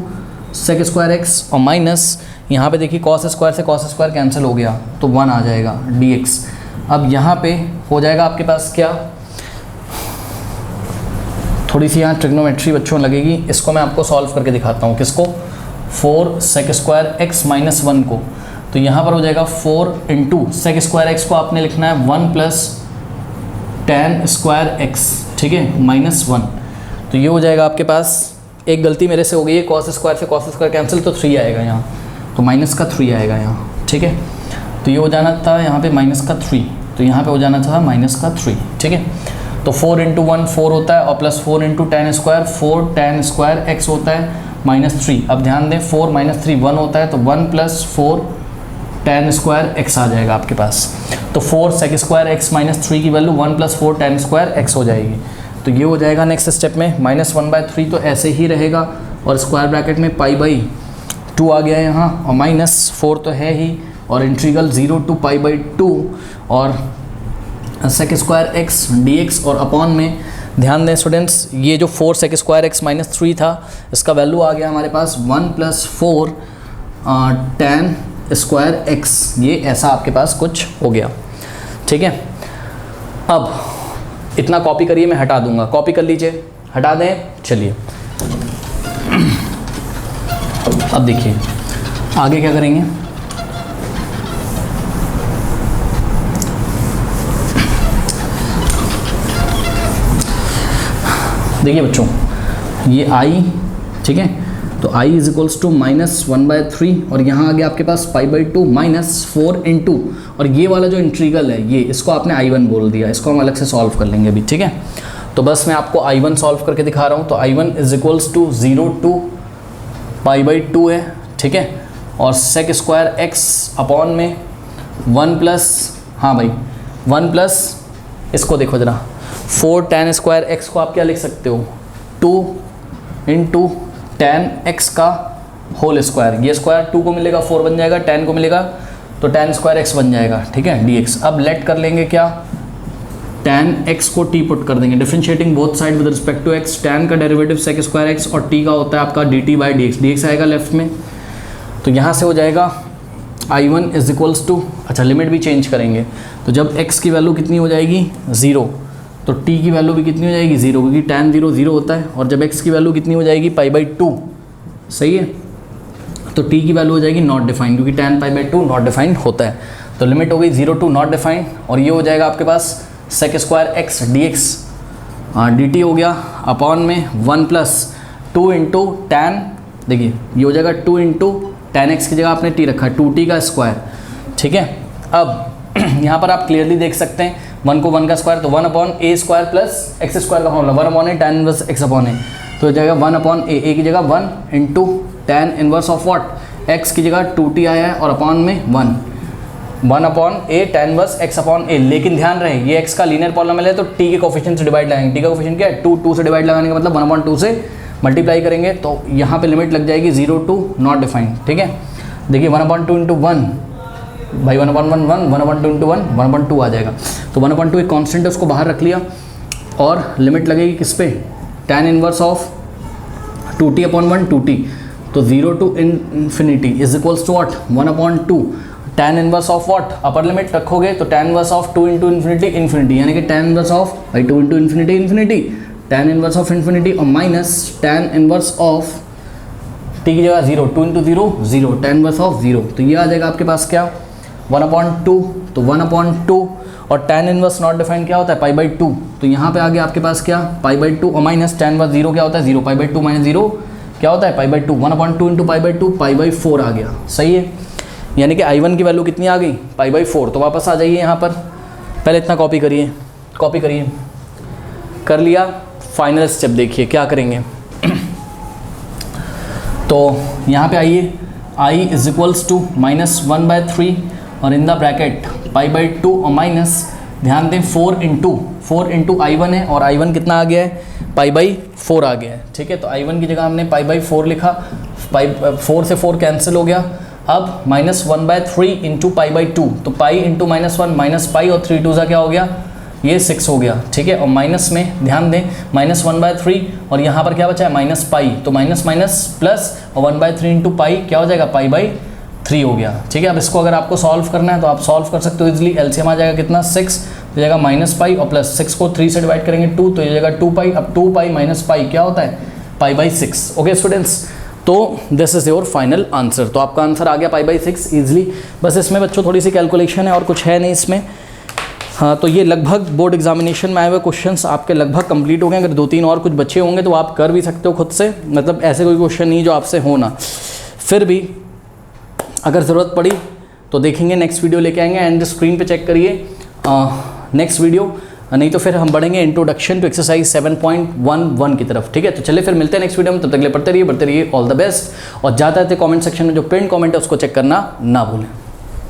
sec स्क्वायर x, और माइनस यहाँ पे देखिए cos स्क्वायर से cos स्क्वायर कैंसिल हो गया, तो 1 आ जाएगा dx। अब यहाँ पे हो जाएगा आपके पास क्या, थोड़ी सी यहाँ ट्रिग्नोमेट्री बच्चों लगेगी, इसको मैं आपको सॉल्व करके दिखाता हूँ। किसको, 4 sec स्क्वायर x - 1 को। तो यहाँ पर हो जाएगा 4 × sec स्क्वायर x को आपने लिखना है 1 + tan स्क्वायर x, ठीक है, -1। तो ये हो जाएगा आपके पास, एक गलती मेरे से हो गई है, cos स्क्वायर से cos स्क्वायर कैंसिल, तो 3 आएगा यहाँ, तो -3 आएगा यहाँ, ठीक है। तो ये हो जाना था यहाँ पे -3, तो यहाँ पे हो जाना था -3, ठीक है। तो 4 × 1 4 होता है, और +4 × tan square, 4 tan square x होता है -3। अब ध्यान दें, 4 - 3 1 होता है, तो 1 + 4 tan स्क्वायर x आ जाएगा आपके पास। तो 4 sec स्क्वायर x - 3 की वैल्यू 1 + 4 tan स्क्वायर x हो जाएगी। तो ये हो जाएगा नेक्स्ट स्टेप में -1/3, तो ऐसे ही रहेगा, और स्क्वायर ब्रैकेट में π/2 आ गया यहाँ, और -4 तो है ही, और इंटीग्रल 0 to π/2 और sec स्क्वायर x dx, और अपॉन में ध्यान दें स्टूडेंट्स, ये जो 4 sec स्क्वायर x - 3 था, इसका वैल्यू आ गया हमारे पास 1 + 4 tan स्क्वायर x, ये ऐसा आपके पास कुछ हो गया, ठीक है। अब इतना कॉपी करिए, मैं हटा दूंगा, कॉपी कर लीजिए, हटा दें, चलिए। अब देखिए आगे क्या करेंगे, देखिए बच्चों, ये आई, ठीक है, तो i इज इक्वल्स टू -1/3 और यहाँ आ गया आपके पास π/2 -4 इंटू, और ये वाला जो इंटीग्रल है ये, इसको आपने I1 बोल दिया, इसको हम अलग से सॉल्व कर लेंगे अभी, ठीक है। तो बस मैं आपको I1 सॉल्व करके दिखा रहा हूँ। तो I1 is equals to 0 to π/2 है, ठीक है, और sec स्क्वायर x अपॉन में 1 प्लस, हाँ भाई 1 प्लस, इसको देखो जरा, 4 tan स्क्वायर x को आप क्या लिख सकते हो, 2 इंटू tan x का होल स्क्वायर, ये स्क्वायर 2 को मिलेगा 4 बन जाएगा, tan को मिलेगा तो tan स्क्वायर x बन जाएगा, ठीक है, dx। अब लेट कर लेंगे क्या, tan x को t पुट कर देंगे, differentiating both side with respect to x, tan का डेरिवेटिव sec स्क्वायर x और t का होता है आपका dt बाई dx, dx आएगा लेफ्ट में। तो यहाँ से हो जाएगा I1 इज इक्वल्स टू, अच्छा लिमिट भी चेंज करेंगे, तो जब x की वैल्यू कितनी हो जाएगी 0, तो t की वैल्यू भी कितनी हो जाएगी 0, क्योंकि tan 0 0 होता है, और जब x की वैल्यू कितनी हो जाएगी π/2, सही है, तो t की वैल्यू हो जाएगी नॉट डिफाइंड, क्योंकि tan π/2 नॉट डिफाइंड होता है। तो लिमिट हो गई 0 to नॉट डिफाइंड, और ये हो जाएगा आपके पास sec square x dx dt हो गया अपॉन में 1 प्लस 2 इंटू टैन, देखिए ये हो जाएगा 2 इंटू टैन एक्स की जगह आपने t रखा है 2t का स्क्वायर, ठीक है। अब यहाँ पर आप क्लियरली देख सकते हैं 1 को 1 का स्क्वायर, तो 1 अपॉन ए स्क्वायर प्लस एक्स स्क्वायर का फॉर्मूला 1 अपॉन ए टैन इनवर्स एक्स अपॉन ए, तो हो जाएगा 1 अपॉन ए की जगह 1 into tan inverse of what, x की जगह 2t आया है और अपॉन में 1 अपॉन ए टैन इनवर्स एक्स अपॉन ए। लेकिन ध्यान रहे ये एक्स का लीनियर पॉलिनोमियल है, तो टी के कोफिशिएंट से डिवाइड लगाएंगे, टी का कोफिशिएंट क्या है 2 से डिवाइड लगाने का मतलब 1/2 से मल्टीप्लाई करेंगे, तो यहाँ पे लिमिट लग जाएगी 0 to नॉट डिफाइंड, ठीक है। देखिए 1/2 इंटू 1 भाई 1/1 1/2 इंटू 1 1/2 आ जाएगा, तो 1/2 एक कॉन्स्टेंट है उसको बाहर रख लिया, और लिमिट लगेगी किस पे, tan inverse of 2t upon 1 2t, तो 0 to infinity is equals to what 1/2 tan inverse of what, upper limit रखोगे तो tan inverse of 2 into infinity, यानी कि tan इनवर्स ऑफ भाई 2 into infinity tan inverse of infinity और minus tan inverse of t की जगह 0, 2 into 0 0, tan inverse of 0, तो ये आ जाएगा आपके पास क्या 1/2, तो 1/2 और tan इनवर्स नॉट डिफाइंड क्या होता है π/2, तो यहाँ पे आ गया आपके पास क्या π/2 और माइनस tan इनवर्स 0 क्या होता है 0, π/2 माइनस 0 क्या होता है π/2, 1/2 इंटू π/2 π/4 आ गया, सही है। यानी कि I1 की वैल्यू कितनी आ गई π/4, तो वापस आ जाइए यहाँ पर, पहले इतना कॉपी करिए कर लिया, फाइनल स्टेप देखिए क्या करेंगे। तो यहाँ पे आइए I इज इक्वल्स टू -1/3 और इन द ब्रैकेट π/2 और माइनस, ध्यान दें 4 इंटू I1 है, और I1 कितना आ गया है π/4 आ गया है, ठीक है। तो I1 की जगह हमने π/4 लिखा, 4 से 4 कैंसिल हो गया, अब -1/3 इंटू π/2, तो पाई इंटू -1 माइनस पाई और 3 2 क्या हो गया, ये 6 हो गया, ठीक है। और माइनस में ध्यान दें -1/3 और यहाँ पर क्या बचा है माइनस पाई, तो माइनस माइनस प्लस और 1/3 इंटू पाई क्या हो जाएगा π/3 हो गया, ठीक है। अब इसको अगर आपको सॉल्व करना है तो आप सॉल्व कर सकते हो इजीली, एलसीएम आ जाएगा कितना 6, तो जाएगा -पाई और प्लस 6 को 3 से डिवाइड करेंगे 2, तो ये जाएगा 2 पाई, अब 2 पाई माइनस पाई क्या होता है π/6। ओके स्टूडेंट्स, तो this is your final answer, तो आपका आंसर आ गया π/6 इजीली। बस इसमें बच्चों थोड़ी सी कैलकुलेशन है और कुछ है नहीं इसमें। हाँ, तो ये लगभग बोर्ड एग्जामिनेशन में आए हुए क्वेश्चंस आपके लगभग कंप्लीट हो गए। अगर 2-3 और कुछ बच्चे होंगे तो आप कर भी सकते हो खुद से, मतलब ऐसे कोई क्वेश्चन नहीं जो आपसे हो ना, फिर भी अगर ज़रूरत पड़ी तो देखेंगे, नेक्स्ट वीडियो लेके आएंगे। एंड स्क्रीन पे चेक करिए नेक्स्ट वीडियो, नहीं तो फिर हम बढ़ेंगे इंट्रोडक्शन टू एक्सरसाइज 7.11 की तरफ, ठीक है। तो चलिए फिर मिलते हैं नेक्स्ट वीडियो में, तब तक के लिए पढ़ते रहिए, ऑल द बेस्ट। और ज़्यादा कमेंट सेक्शन में जो पिन कमेंट है उसको चेक करना ना भूलें।